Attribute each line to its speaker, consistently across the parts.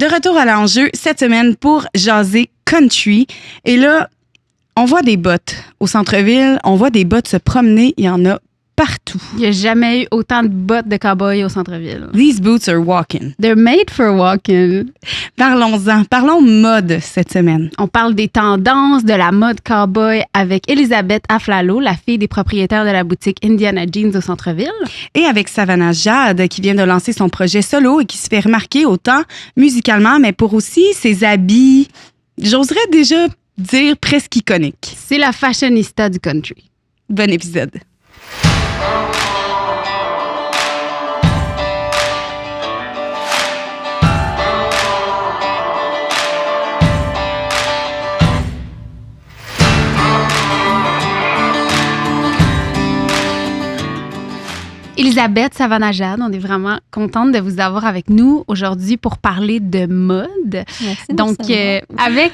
Speaker 1: De retour à l'enjeu cette semaine pour jaser country. Et là, on voit des bottes au centre-ville, on voit des bottes se promener, il y en a partout.
Speaker 2: Il n'y a jamais eu autant de bottes de cow-boy au centre-ville.
Speaker 1: These boots are walking.
Speaker 2: They're made for walking.
Speaker 1: Parlons-en, parlons mode cette semaine.
Speaker 2: On parle des tendances de la mode cow-boy avec Elisabeth Aflalo, la fille des propriétaires de la boutique Indiana Jeans au centre-ville.
Speaker 1: Et avec Savannah Jade, qui vient de lancer son projet solo et qui se fait remarquer autant musicalement, mais pour aussi ses habits, j'oserais déjà dire presque iconiques.
Speaker 2: C'est la fashionista du country.
Speaker 1: Bon épisode.
Speaker 2: Elisabeth, Savannah Jade, on est vraiment contente de vous avoir avec nous aujourd'hui pour parler de mode.
Speaker 3: Merci.
Speaker 2: Donc, avec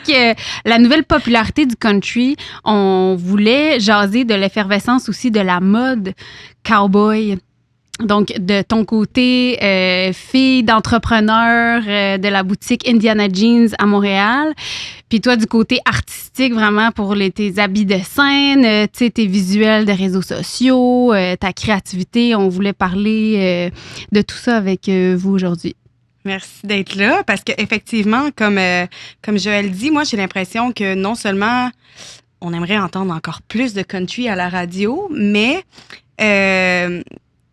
Speaker 2: la nouvelle popularité du country, on voulait jaser de l'effervescence aussi de la mode cowboy. Donc, de ton côté, fille d'entrepreneur de la boutique Indiana Jeans à Montréal. Puis toi, du côté artistique, vraiment pour tes habits de scène, tes visuels de réseaux sociaux, ta créativité. On voulait parler de tout ça avec vous aujourd'hui.
Speaker 1: Merci d'être là parce qu'effectivement, comme Joël dit, moi, j'ai l'impression que non seulement on aimerait entendre encore plus de country à la radio, mais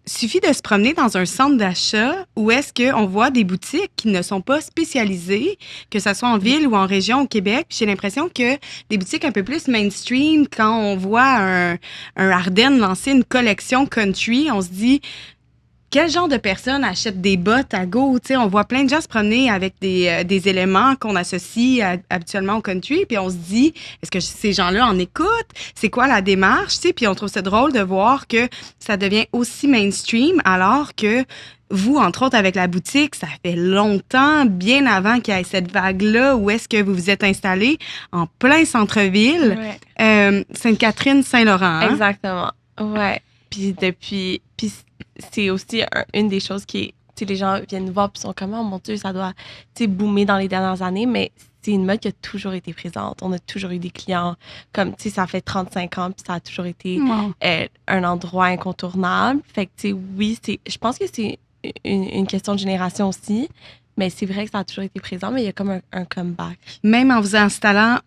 Speaker 1: suffit de se promener dans un centre d'achat où est-ce qu'on voit des boutiques qui ne sont pas spécialisées, que ce soit en ville ou en région au Québec. Puis j'ai l'impression que des boutiques un peu plus mainstream, quand on voit un Ardennes lancer une collection country, on se dit quel genre de personnes achètent des bottes à go? T'sais, on voit plein de gens se promener avec des éléments qu'on associe habituellement au country, puis on se dit, est-ce que ces gens-là en écoutent? C'est quoi la démarche? T'sais? Puis on trouve ça drôle de voir que ça devient aussi mainstream, alors que vous, entre autres, avec la boutique, ça fait longtemps, bien avant qu'il y ait cette vague-là, où est-ce que vous vous êtes installé en plein centre-ville, Sainte-Catherine, Saint-Laurent. Hein?
Speaker 3: Exactement, ouais. Puis c'est aussi une des choses qui est, les gens viennent nous voir puis sont comme, oh mon Dieu, ça doit, boomer dans les dernières années, mais c'est une mode qui a toujours été présente. On a toujours eu des clients comme, ça fait 35 ans puis ça a toujours été un endroit incontournable. Fait que, oui, je pense que c'est une question de génération aussi, mais c'est vrai que ça a toujours été présent, mais il y a comme un comeback.
Speaker 1: Même en vous installant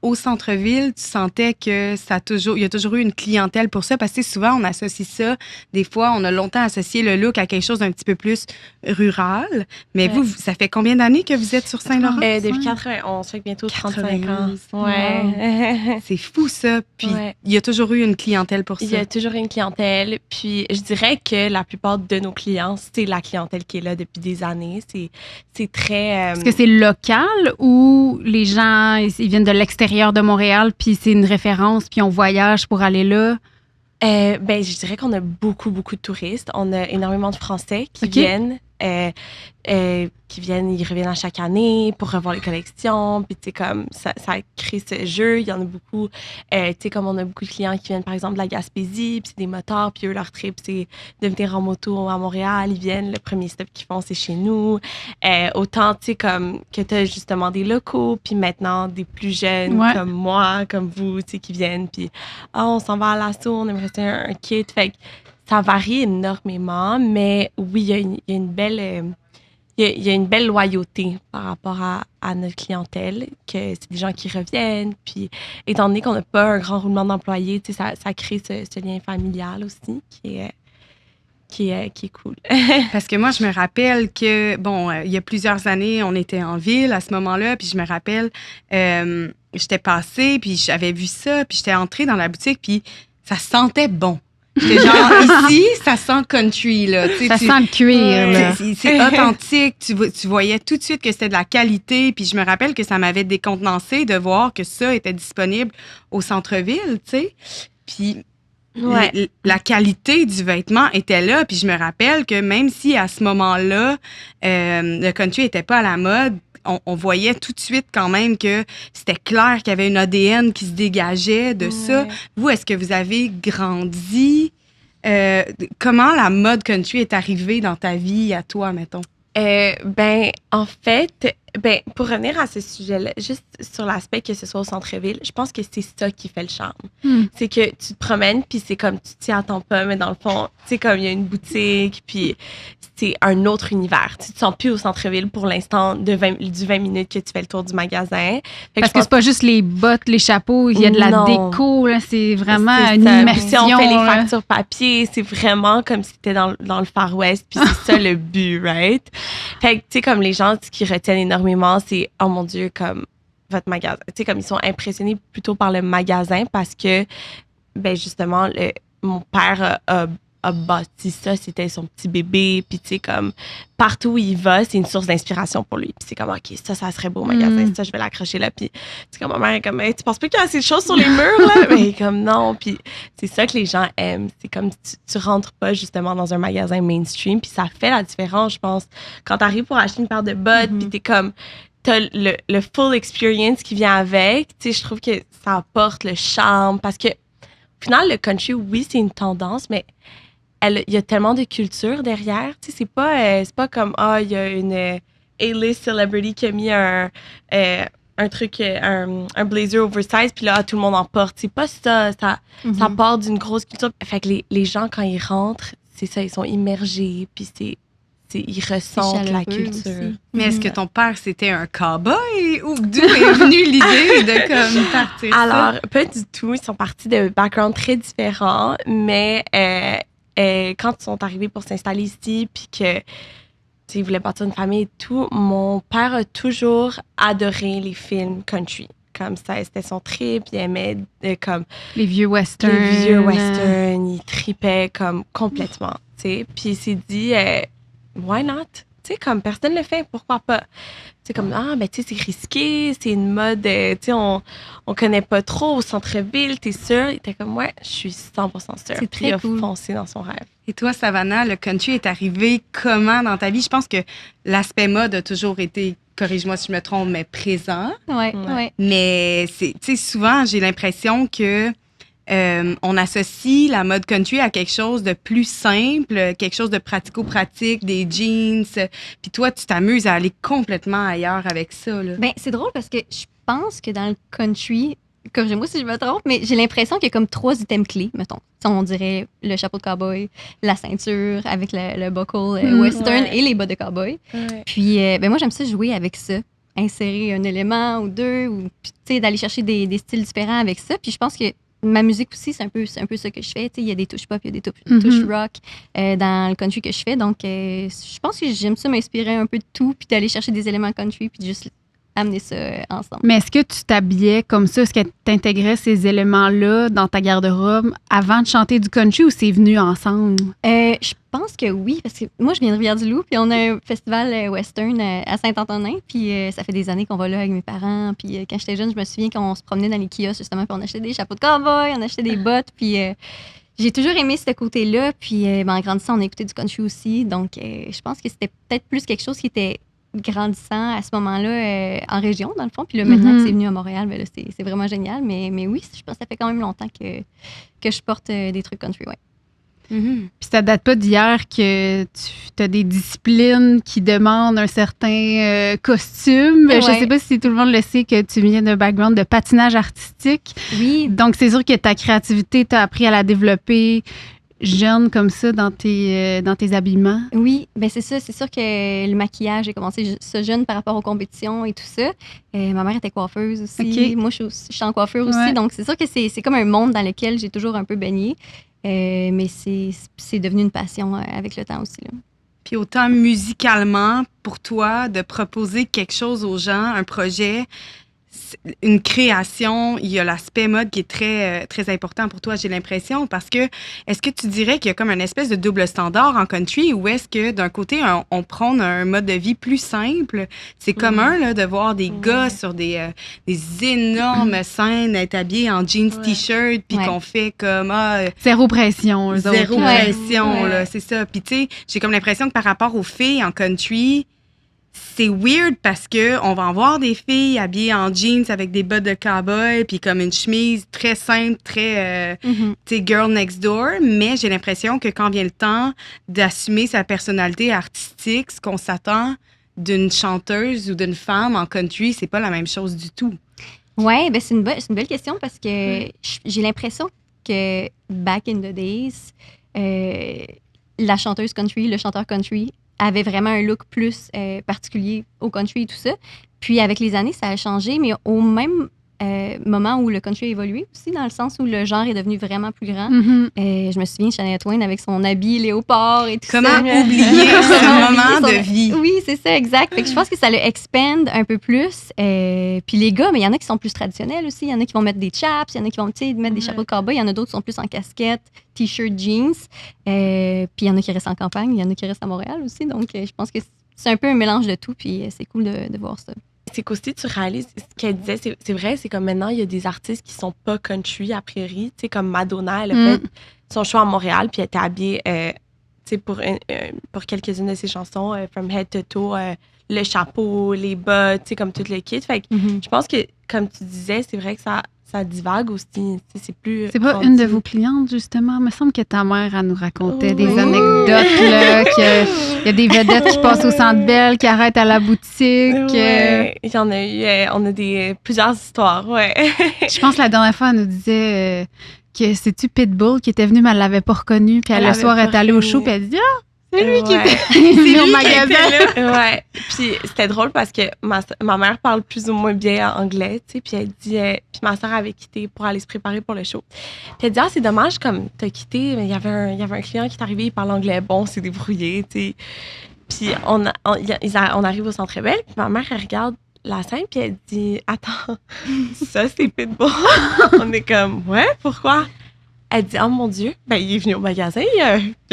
Speaker 1: au centre-ville, tu sentais que il y a toujours eu une clientèle pour ça, parce que souvent, on associe ça, des fois, on a longtemps associé le look à quelque chose d'un petit peu plus rural. Mais vous, ça fait combien d'années que vous êtes sur Saint-Laurent?
Speaker 3: Depuis 91, ça fait bientôt 35 ans. Ouais.
Speaker 1: Wow. C'est fou, ça. Puis, il y a toujours eu une clientèle pour ça.
Speaker 3: Il y a toujours eu une clientèle. Puis, je dirais que la plupart de nos clients, c'est la clientèle qui est là depuis des années. C'est très...
Speaker 2: Est-ce que c'est local ou les gens... Ils viennent de l'extérieur de Montréal, puis c'est une référence, puis on voyage pour aller là?
Speaker 3: Je dirais qu'on a beaucoup, beaucoup de touristes. On a énormément de Français qui viennent. Ils reviennent à chaque année pour revoir les collections. Puis, tu sais, comme ça crée ce jeu. Il y en a beaucoup. Tu sais, comme on a beaucoup de clients qui viennent, par exemple, de la Gaspésie, puis c'est des motards, puis eux, leur trip, c'est de venir en moto à Montréal. Ils viennent, le premier stop qu'ils font, c'est chez nous. Autant, tu sais, comme que tu as justement des locaux, puis maintenant des plus jeunes comme moi, comme vous, tu sais, qui viennent. Puis, on s'en va à l'assaut, on aimerait un kit. Fait que ça varie énormément, mais oui, il y a une belle... Il y a une belle loyauté par rapport à notre clientèle, que c'est des gens qui reviennent. Puis, étant donné qu'on n'a pas un grand roulement d'employés, tu sais, ça crée ce lien familial aussi qui est cool.
Speaker 1: Parce que moi, je me rappelle que, il y a plusieurs années, on était en ville à ce moment-là, puis je me rappelle, j'étais passée, puis j'avais vu ça, puis j'étais entrée dans la boutique, puis ça sentait bon. J'étais genre, ici, ça sent country, là.
Speaker 2: Ça sent le cuir, là.
Speaker 1: C'est authentique. Tu voyais tout de suite que c'était de la qualité. Puis je me rappelle que ça m'avait décontenancé de voir que ça était disponible au centre-ville, tu sais. Puis la qualité du vêtement était là. Puis je me rappelle que même si à ce moment-là, le country n'était pas à la mode, on voyait tout de suite quand même que c'était clair qu'il y avait une ADN qui se dégageait de ça. Vous, est-ce que vous avez grandi? Comment la mode country est arrivée dans ta vie, à toi, mettons?
Speaker 3: En fait, pour revenir à ce sujet-là, juste sur l'aspect que ce soit au centre-ville, je pense que c'est ça qui fait le charme. C'est que tu te promènes, puis c'est comme tu t'y attends pas, mais dans le fond, tu sais, comme il y a une boutique, puis c'est un autre univers. Tu te sens plus au centre-ville pour l'instant du 20 minutes que tu fais le tour du magasin.
Speaker 2: Parce que c'est pas juste les bottes, les chapeaux, il y a de la déco, là, c'est vraiment une immersion.
Speaker 3: Si on fait les
Speaker 2: là.
Speaker 3: factures papier, c'est vraiment comme si t'étais dans le Far West, puis c'est ça le but, right? Fait que, tu sais, comme les gens, ce qui retiennent énormément, c'est, oh mon Dieu, comme votre magasin. Tu sais, comme ils sont impressionnés plutôt par le magasin parce que, justement, mon père a bâti ça, c'était son petit bébé, puis tu sais, comme partout où il va, c'est une source d'inspiration pour lui. Puis c'est comme, OK, ça serait beau, magasin, ça, je vais l'accrocher là. Puis c'est comme, ma mère est comme, hey, tu penses pas qu'il y a assez de choses sur les murs, là? Mais comme, non. Puis c'est ça que les gens aiment. C'est comme, tu rentres pas justement dans un magasin mainstream, puis ça fait la différence, je pense. Quand t'arrives pour acheter une paire de bottes, puis t'es comme, t'as le full experience qui vient avec, tu sais, je trouve que ça apporte le charme, parce que, au final, le country, oui, c'est une tendance, mais il y a tellement de culture derrière. Tu sais, c'est pas comme, il y a une A-list celebrity qui a mis un truc, un blazer oversize, puis là, tout le monde en porte. C'est pas ça. Ça part d'une grosse culture. Fait que les gens, quand ils rentrent, c'est ça, ils sont immergés, puis ils ressentent la culture.
Speaker 1: Aussi. Mais est-ce que ton père, c'était un cowboy ou d'où est venue l'idée de comme partir
Speaker 3: Alors, pas du tout. Ils sont partis de backgrounds très différents, mais quand ils sont arrivés pour s'installer ici, puis que ils voulaient bâtir une famille et tout, mon père a toujours adoré les films country. Comme ça, c'était son trip. Il aimait comme
Speaker 2: les vieux westerns.
Speaker 3: Il tripait comme complètement. Puis il s'est dit, why not? Tu sais, comme personne le fait, pourquoi pas? C'est comme, tu sais, c'est risqué, c'est une mode, tu sais, on connaît pas trop au centre-ville, t'es sûre? Il était comme, ouais, je suis 100% sûre.
Speaker 2: C'est
Speaker 3: Puis il a
Speaker 2: cool.
Speaker 3: foncé dans son rêve.
Speaker 1: Et toi, Savannah, le country est arrivé comment dans ta vie? Je pense que l'aspect mode a toujours été, corrige-moi si je me trompe, mais présent.
Speaker 2: Ouais.
Speaker 1: Mais tu sais, souvent, j'ai l'impression que on associe la mode country à quelque chose de plus simple, quelque chose de pratico-pratique, des jeans. Puis toi, tu t'amuses à aller complètement ailleurs avec ça, là.
Speaker 4: Ben, c'est drôle parce que je pense que dans le country, corrigez-moi si je me trompe, mais j'ai l'impression qu'il y a comme 3 items clés, mettons. On dirait le chapeau de cowboy, la ceinture avec le buckle western et les bottes de cowboy.
Speaker 3: Ouais.
Speaker 4: Puis, moi, j'aime ça jouer avec ça. Insérer un élément ou deux, ou tu sais, d'aller chercher des styles différents avec ça. Puis je pense que ma musique aussi, c'est un peu ça que je fais. Il y a des touches pop, il y a des touches rock dans le country que je fais. Donc, je pense que j'aime ça m'inspirer un peu de tout, puis d'aller chercher des éléments country, puis juste amener ça ensemble.
Speaker 2: Mais est-ce que tu t'habillais comme ça? Est-ce que tu intégrais ces éléments-là dans ta garde-robe avant de chanter du country ou c'est venu ensemble?
Speaker 4: Je pense que oui, parce que moi, je viens de Rivière-du-Loup, puis on a un festival western à Saint-Antonin, puis ça fait des années qu'on va là avec mes parents. Puis quand j'étais jeune, je me souviens qu'on se promenait dans les kiosques, justement, puis on achetait des chapeaux de cowboy, on achetait des bottes, puis j'ai toujours aimé ce côté-là. Puis en grandissant, on a écouté du country aussi, donc je pense que c'était peut-être plus quelque chose qui était grandissant à ce moment-là en région, dans le fond. Puis là, maintenant que c'est venu à Montréal, ben là, c'est vraiment génial. Mais oui, je pense que ça fait quand même longtemps que je porte des trucs country, ouais.
Speaker 2: Puis ça date pas d'hier que tu as des disciplines qui demandent un certain costume.
Speaker 4: Ouais.
Speaker 2: Je sais pas si tout le monde le sait que tu viens d'un background de patinage artistique.
Speaker 4: Oui.
Speaker 2: Donc, c'est sûr que ta créativité, tu as appris à la développer jeune comme ça dans tes habillements.
Speaker 4: Oui, ben c'est ça. C'est sûr que le maquillage, j'ai commencé ça jeune par rapport aux compétitions et tout ça. Ma mère était coiffeuse aussi.
Speaker 2: Okay.
Speaker 4: Moi, je suis en coiffure aussi.
Speaker 2: Ouais.
Speaker 4: Donc, c'est sûr que c'est comme un monde dans lequel j'ai toujours un peu baigné. Mais c'est devenu une passion avec le temps aussi, là.
Speaker 1: Puis autant musicalement, pour toi, de proposer quelque chose aux gens, un projet, une création, il y a l'aspect mode qui est très, très important pour toi, j'ai l'impression, parce que est-ce que tu dirais qu'il y a comme une espèce de double standard en country ou est-ce que d'un côté, on prône un mode de vie plus simple? C'est commun là, de voir des gars sur des énormes scènes être habillés en jeans, t-shirt, puis qu'on fait comme...
Speaker 2: zéro pression, eux
Speaker 1: zéro
Speaker 2: autres.
Speaker 1: pression, là, c'est ça. Puis tu sais, j'ai comme l'impression que par rapport aux filles en country, c'est weird parce que on va en voir des filles habillées en jeans avec des bottes de cowboy puis comme une chemise très simple, très
Speaker 4: Mhm.
Speaker 1: tu sais girl next door, mais j'ai l'impression que quand vient le temps d'assumer sa personnalité artistique, ce qu'on s'attend d'une chanteuse ou d'une femme en country, c'est pas la même chose du tout.
Speaker 4: Ouais, ben c'est une belle question parce que j'ai l'impression que back in the days, la chanteuse country, le chanteur country avait vraiment un look plus particulier au country et tout ça. Puis avec les années, ça a changé, mais au même moment où le country a évolué aussi, dans le sens où le genre est devenu vraiment plus grand.
Speaker 2: Mhm.
Speaker 4: Je me souviens de Shania Twain avec son habit léopard et tout
Speaker 1: Comment
Speaker 4: ça.
Speaker 1: oublier
Speaker 4: Comment
Speaker 1: ce moment
Speaker 4: oublier
Speaker 1: de vie?
Speaker 4: Oui, c'est ça, exact. Fait que je pense que ça le expand un peu plus. Puis les gars, mais il y en a qui sont plus traditionnels aussi. Il y en a qui vont mettre des chaps, il y en a qui vont mettre des chapeaux de cowboy. Il y en a d'autres qui sont plus en casquette, t-shirt, jeans. Puis il y en a qui restent en campagne, il y en a qui restent à Montréal aussi. Donc je pense que c'est un peu un mélange de tout. Puis c'est cool de voir ça.
Speaker 3: C'est qu'aussi, tu réalises ce qu'elle disait, c'est vrai, c'est comme maintenant, il y a des artistes qui sont pas country, a priori. Tu sais, comme Madonna, elle a fait son show à Montréal, puis elle était habillée, tu sais, pour quelques-unes de ses chansons, From Head to Toe, le chapeau, les bottes, tu sais, comme tout le kit. Fait que je pense que, comme tu disais, c'est vrai que ça divague aussi. Tu sais, c'est plus.
Speaker 2: C'est pas
Speaker 3: rendu-
Speaker 2: une de vos clientes, justement? Il me semble que ta mère, elle nous racontait des
Speaker 3: Oui.
Speaker 2: anecdotes, là, qu'il y a des vedettes qui passent au Centre Bell, qui arrêtent à la boutique.
Speaker 3: Ouais, il y en a eu, on a plusieurs histoires, ouais.
Speaker 2: Je pense que la dernière fois, elle nous disait que c'est-tu Pitbull qui était venu, mais elle l'avait pas reconnu. Puis
Speaker 3: Elle
Speaker 2: le
Speaker 3: l'avait
Speaker 2: soir, elle est
Speaker 3: pas
Speaker 2: allée au show,
Speaker 3: reconnu.
Speaker 2: puis elle dit « Ah, c'est lui qui
Speaker 3: Ouais.
Speaker 2: était venu au magasin. »
Speaker 3: Ouais. Puis c'était drôle parce que ma mère parle plus ou moins bien anglais, tu sais. Puis elle dit, puis ma soeur avait quitté pour aller se préparer pour le show. Puis elle dit, ah, c'est dommage, comme t'as quitté, mais il y avait un client qui est arrivé, il parle anglais, bon, c'est débrouillé, tu sais. Puis on arrive au Centre Bell, puis ma mère, elle regarde la scène, puis elle dit, attends, ça, c'est Pitbull. On est comme, ouais, pourquoi? Elle dit, oh mon Dieu, ben, il est venu au magasin il y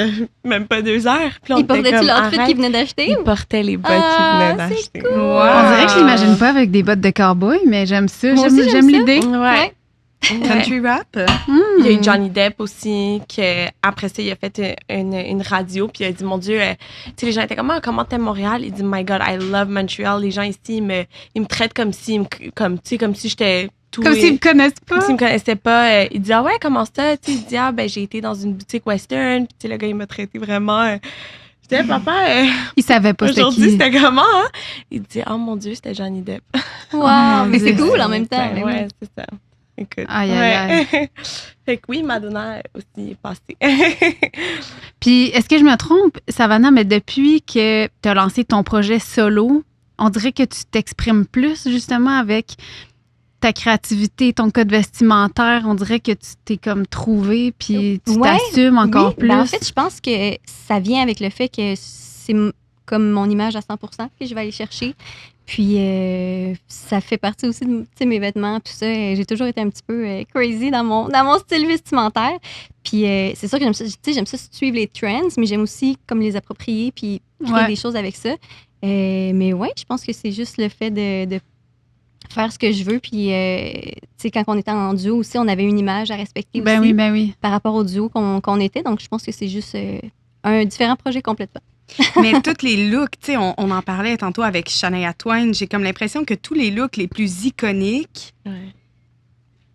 Speaker 3: a même pas 2 heures. Puis on
Speaker 4: Il
Speaker 3: était
Speaker 4: portait-tu
Speaker 3: comme,
Speaker 4: l'outfit
Speaker 3: arrête.
Speaker 4: qu'il venait d'acheter?
Speaker 3: Il portait les bottes
Speaker 4: Ah,
Speaker 3: qu'il venait
Speaker 4: c'est
Speaker 3: d'acheter.
Speaker 4: cool.
Speaker 2: On dirait que je l'imagine pas avec des bottes de cowboy, mais j'aime ça.
Speaker 4: Moi aussi,
Speaker 2: J'aime
Speaker 4: j'aime ça.
Speaker 2: l'idée.
Speaker 3: Ouais.
Speaker 1: Country rap?
Speaker 3: Il y a eu Johnny Depp aussi, que après ça, il a fait une radio, puis il a dit, mon Dieu, tu sais, les gens étaient comme, ah, comment t'aimes Montréal? Il dit, my God, I love Montreal. Les gens ici, ils me traitent comme si, comme si j'étais tout.
Speaker 2: Comme s'ils me connaissent pas.
Speaker 3: Comme s'ils me connaissaient pas. Il dit, ah ouais, comment ça? Tu sais, il dit, ah, ben, j'ai été dans une boutique western, puis tu sais, le gars, il m'a traité vraiment. Je disais, papa,
Speaker 2: Ils savaient pas c'était
Speaker 3: aujourd'hui,
Speaker 2: qui.
Speaker 3: c'était comment, hein? Il dit, oh mon Dieu, c'était Johnny Depp.
Speaker 4: Wow,
Speaker 2: Oh,
Speaker 4: mais c'est
Speaker 2: Dieu.
Speaker 4: cool en même temps.
Speaker 3: Ouais,
Speaker 4: mais oui.
Speaker 3: ouais, c'est ça. Écoute.
Speaker 2: Aïe, aïe,
Speaker 3: ouais. Fait que oui, Madonna aussi est passée.
Speaker 2: Puis, est-ce que je me trompe, Savannah, mais depuis que tu as lancé ton projet solo, on dirait que tu t'exprimes plus justement avec ta créativité, ton code vestimentaire. On dirait que tu t'es comme trouvé, puis tu
Speaker 4: Ouais,
Speaker 2: t'assumes encore
Speaker 4: Oui,
Speaker 2: plus.
Speaker 4: ben en fait, je pense que ça vient avec le fait que c'est comme mon image à 100% que je vais aller chercher. Puis, ça fait partie aussi de tu sais, mes vêtements, tout ça. J'ai toujours été un petit peu crazy dans mon style vestimentaire. Puis, c'est sûr que j'aime ça, tu sais, j'aime ça suivre les trends, mais j'aime aussi comme les approprier puis créer
Speaker 2: Ouais.
Speaker 4: des choses avec ça. Mais ouais, je pense que c'est juste le fait de faire ce que je veux. Puis, tu sais, quand on était en duo aussi, on avait une image à respecter
Speaker 2: Ben
Speaker 4: aussi
Speaker 2: oui, ben oui.
Speaker 4: par rapport au duo qu'on était. Donc, je pense que c'est juste un différent projet complètement.
Speaker 1: Mais tous les looks, tu sais, on en parlait tantôt avec Shania Twain. J'ai comme l'impression que tous les looks les plus iconiques,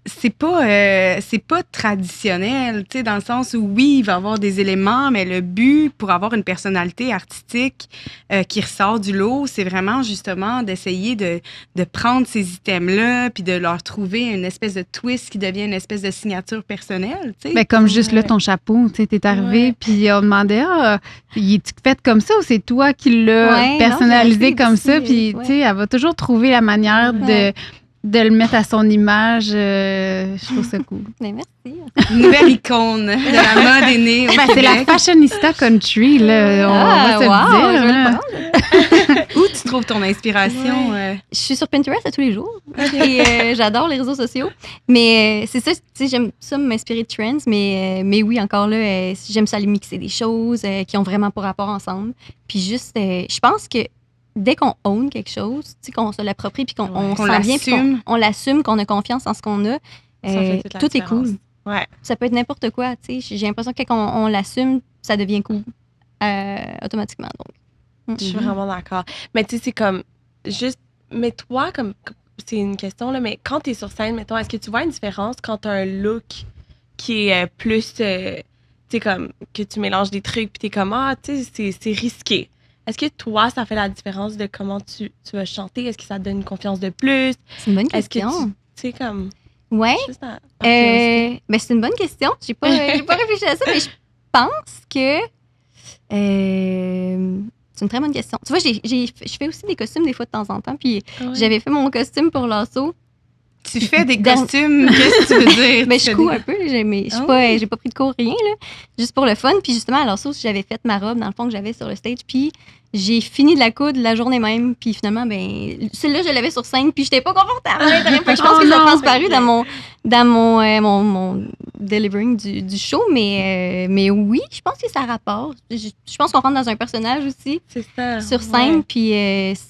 Speaker 1: c'est pas traditionnel, tu sais, dans le sens où oui, il va y avoir des éléments, mais le but pour avoir une personnalité artistique qui ressort du lot, c'est vraiment justement d'essayer de prendre ces items-là puis de leur trouver une espèce de twist qui devient une espèce de signature personnelle, tu sais.
Speaker 2: Ben, comme juste là,
Speaker 3: Ouais.
Speaker 2: ton chapeau, tu sais, t'es arrivé,
Speaker 3: Ouais.
Speaker 2: puis on demandait, ah, il est-tu fait comme ça ou c'est toi qui l'as
Speaker 4: Ouais, non,
Speaker 2: personnalisé
Speaker 4: j'ai acheté
Speaker 2: comme
Speaker 4: aussi,
Speaker 2: ça? Puis,
Speaker 4: ouais.
Speaker 2: tu sais, elle va toujours trouver la manière de le mettre à son image. Je trouve ça cool.
Speaker 4: Mais merci.
Speaker 1: Une nouvelle icône de la mode est née au
Speaker 2: Ben, c'est la
Speaker 1: Québec.
Speaker 2: fashionista country, là. On va se le dire.
Speaker 4: je vais le
Speaker 2: hein.
Speaker 4: prendre.
Speaker 1: Où tu trouves ton inspiration?
Speaker 4: Je suis sur Pinterest à tous les jours et j'adore les réseaux sociaux. Mais c'est ça, tu sais, j'aime ça m'inspirer de trends, mais oui, encore là, j'aime ça aller mixer des choses qui ont vraiment pour rapport ensemble. Puis juste, je pense que dès qu'on own quelque chose, tu sais, qu'on se l'approprie puis qu'on
Speaker 1: Qu'on
Speaker 4: se sent bien, puis
Speaker 1: l'assume.
Speaker 4: on l'assume, qu'on a confiance en ce qu'on a,
Speaker 3: fait toute la
Speaker 4: tout est
Speaker 3: différence.
Speaker 4: cool.
Speaker 3: Ouais.
Speaker 4: Ça peut être n'importe quoi, tu sais. J'ai l'impression que quand on l'assume, ça devient cool automatiquement. Donc.
Speaker 3: Je suis vraiment d'accord. Mais tu sais, c'est comme, juste, mais toi, c'est une question, là, mais quand t'es sur scène, mettons, est-ce que tu vois une différence quand t'as un look qui est plus, tu sais, comme, que tu mélanges des trucs, puis t'es comme, tu sais, c'est risqué. Est-ce que toi, ça fait la différence de comment tu vas chanter? Est-ce que ça te donne une confiance de plus?
Speaker 4: C'est une bonne
Speaker 3: Est-ce que
Speaker 4: question.
Speaker 3: tu sais, comme...
Speaker 4: Ouais.
Speaker 3: Juste par curiosité.
Speaker 4: Ben, c'est une bonne question. J'ai pas réfléchi à ça, mais je pense que c'est une très bonne question. Tu vois, je fais aussi des costumes des fois de temps en temps, puis
Speaker 3: Ah ouais.
Speaker 4: j'avais fait mon costume pour l'assaut.
Speaker 1: Tu fais des costumes, qu'est-ce que tu veux dire?
Speaker 4: Mais
Speaker 1: Tu
Speaker 4: je
Speaker 1: fais
Speaker 4: couds
Speaker 1: des-
Speaker 4: un peu, mais
Speaker 1: Ah
Speaker 4: j'ai pas pris de cours, rien, là. Juste pour le fun. Puis justement, à l'assaut, j'avais fait ma robe, dans le fond, que j'avais sur le stage. Puis j'ai fini de la coudre la journée même. Puis finalement, ben, celle-là, je l'avais sur scène. Puis j'étais pas confortable à l'intérieur. Fait que je pense que ça a transparu dans mon delivering du show. Mais oui, je pense que ça rapporte. Je pense qu'on rentre dans un personnage aussi
Speaker 3: C'est ça.
Speaker 4: sur scène.
Speaker 3: Ouais.
Speaker 4: Puis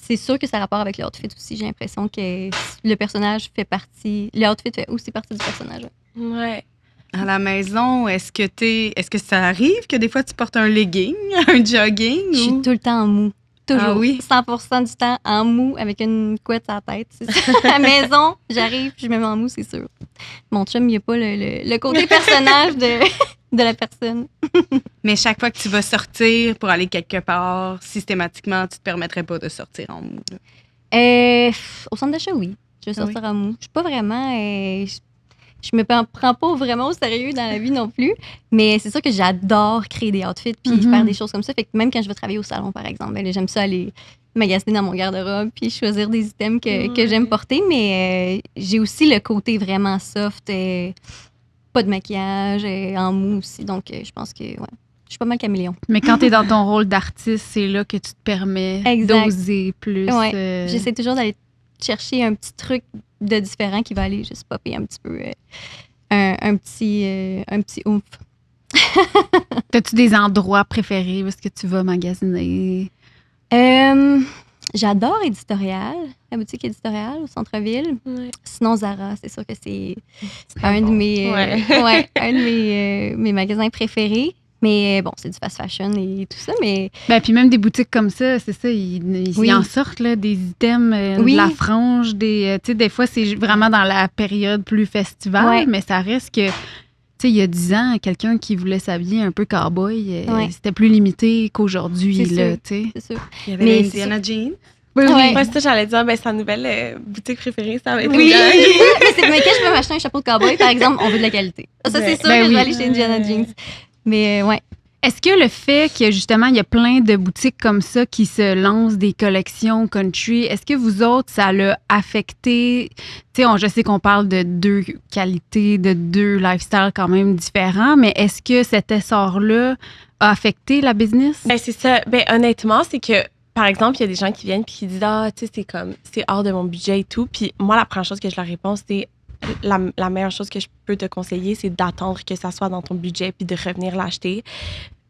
Speaker 4: c'est sûr que ça rapporte avec le outfit aussi. J'ai l'impression que le personnage fait partie. Le outfit fait aussi partie du personnage.
Speaker 3: Ouais.
Speaker 1: À la maison, est-ce que ça arrive que des fois tu portes un legging, un jogging?
Speaker 4: Je suis
Speaker 1: ou-
Speaker 4: tout le temps en mou. Toujours.
Speaker 1: Ah oui?
Speaker 4: 100% du temps en mou avec une couette à la tête. C'est ça. À la maison, j'arrive, je me mets en mou, c'est sûr. Mon chum, il n'y a pas le côté personnage de la personne.
Speaker 1: Mais chaque fois que tu vas sortir pour aller quelque part, systématiquement, tu te permettrais pas de sortir en mou. là.
Speaker 4: Au centre d'achat, oui. Je vais
Speaker 1: Ah
Speaker 4: sortir en mou. Je suis pas vraiment. Je me prends pas vraiment au sérieux dans la vie non plus. Mais c'est sûr que j'adore créer des outfits puis
Speaker 2: Mhm.
Speaker 4: faire des choses comme ça. Fait que même quand je vais travailler au salon, par exemple, ben là, j'aime ça aller magasiner dans mon garde-robe puis choisir des items que j'aime porter. Mais j'ai aussi le côté vraiment soft, pas de maquillage, en mou aussi. Donc, je pense que, ouais, je suis pas mal caméléon.
Speaker 2: Mais quand tu es dans ton rôle d'artiste, c'est là que tu te permets
Speaker 4: Exact.
Speaker 2: d'oser plus.
Speaker 4: Ouais. J'essaie toujours d'aller chercher un petit truc de différent qui va aller juste popper un petit peu un petit oomph.
Speaker 2: As-tu des endroits préférés où est-ce que tu vas magasiner?
Speaker 4: J'adore Éditorial, la boutique Éditorial au centre-ville.
Speaker 3: Ouais.
Speaker 4: Sinon, Zara, c'est sûr que c'est un de mes, un de mes magasins préférés. Mais bon, c'est du fast fashion et tout ça, mais
Speaker 2: Ben, puis même des boutiques comme ça, c'est ça, ils
Speaker 4: Oui.
Speaker 2: en sortent, là, des items,
Speaker 4: Oui.
Speaker 2: de la frange, tu sais, des fois, c'est vraiment dans la période plus festivale,
Speaker 4: Ouais.
Speaker 2: mais ça reste que, tu sais, il y a 10 ans, quelqu'un qui voulait s'habiller un peu cowboy,
Speaker 4: Ouais.
Speaker 2: c'était plus limité qu'aujourd'hui,
Speaker 4: C'est
Speaker 2: là,
Speaker 4: sûr.
Speaker 2: tu sais.
Speaker 4: c'est sûr.
Speaker 1: Il y avait
Speaker 4: Mais
Speaker 1: l'Indiana Jeans.
Speaker 2: Oui,
Speaker 4: Ouais.
Speaker 3: Ouais, c'est ça, j'allais dire, ben, sa nouvelle boutique préférée, ça va être
Speaker 4: Oui,
Speaker 3: Indiana Jeans.
Speaker 4: mais quand je peux m'acheter un chapeau de cowboy, par exemple, on veut de la qualité. Ça, c'est sûr
Speaker 2: Ben
Speaker 4: que je
Speaker 2: oui.
Speaker 4: vais aller chez Indiana Jeans. Mais ouais.
Speaker 2: Est-ce que le fait que justement il y a plein de boutiques comme ça qui se lancent des collections country, est-ce que vous autres ça l'a affecté? Tu sais, je sais qu'on parle de deux qualités, de deux lifestyles quand même différents, mais est-ce que cet essor-là a affecté la business?
Speaker 3: Ben, c'est ça. Ben, honnêtement, c'est que, par exemple, il y a des gens qui viennent puis qui disent, tu sais, c'est hors de mon budget et tout. Puis moi, la première chose que je leur réponds, c'est la meilleure chose que je peux te conseiller, c'est d'attendre que ça soit dans ton budget puis de revenir l'acheter.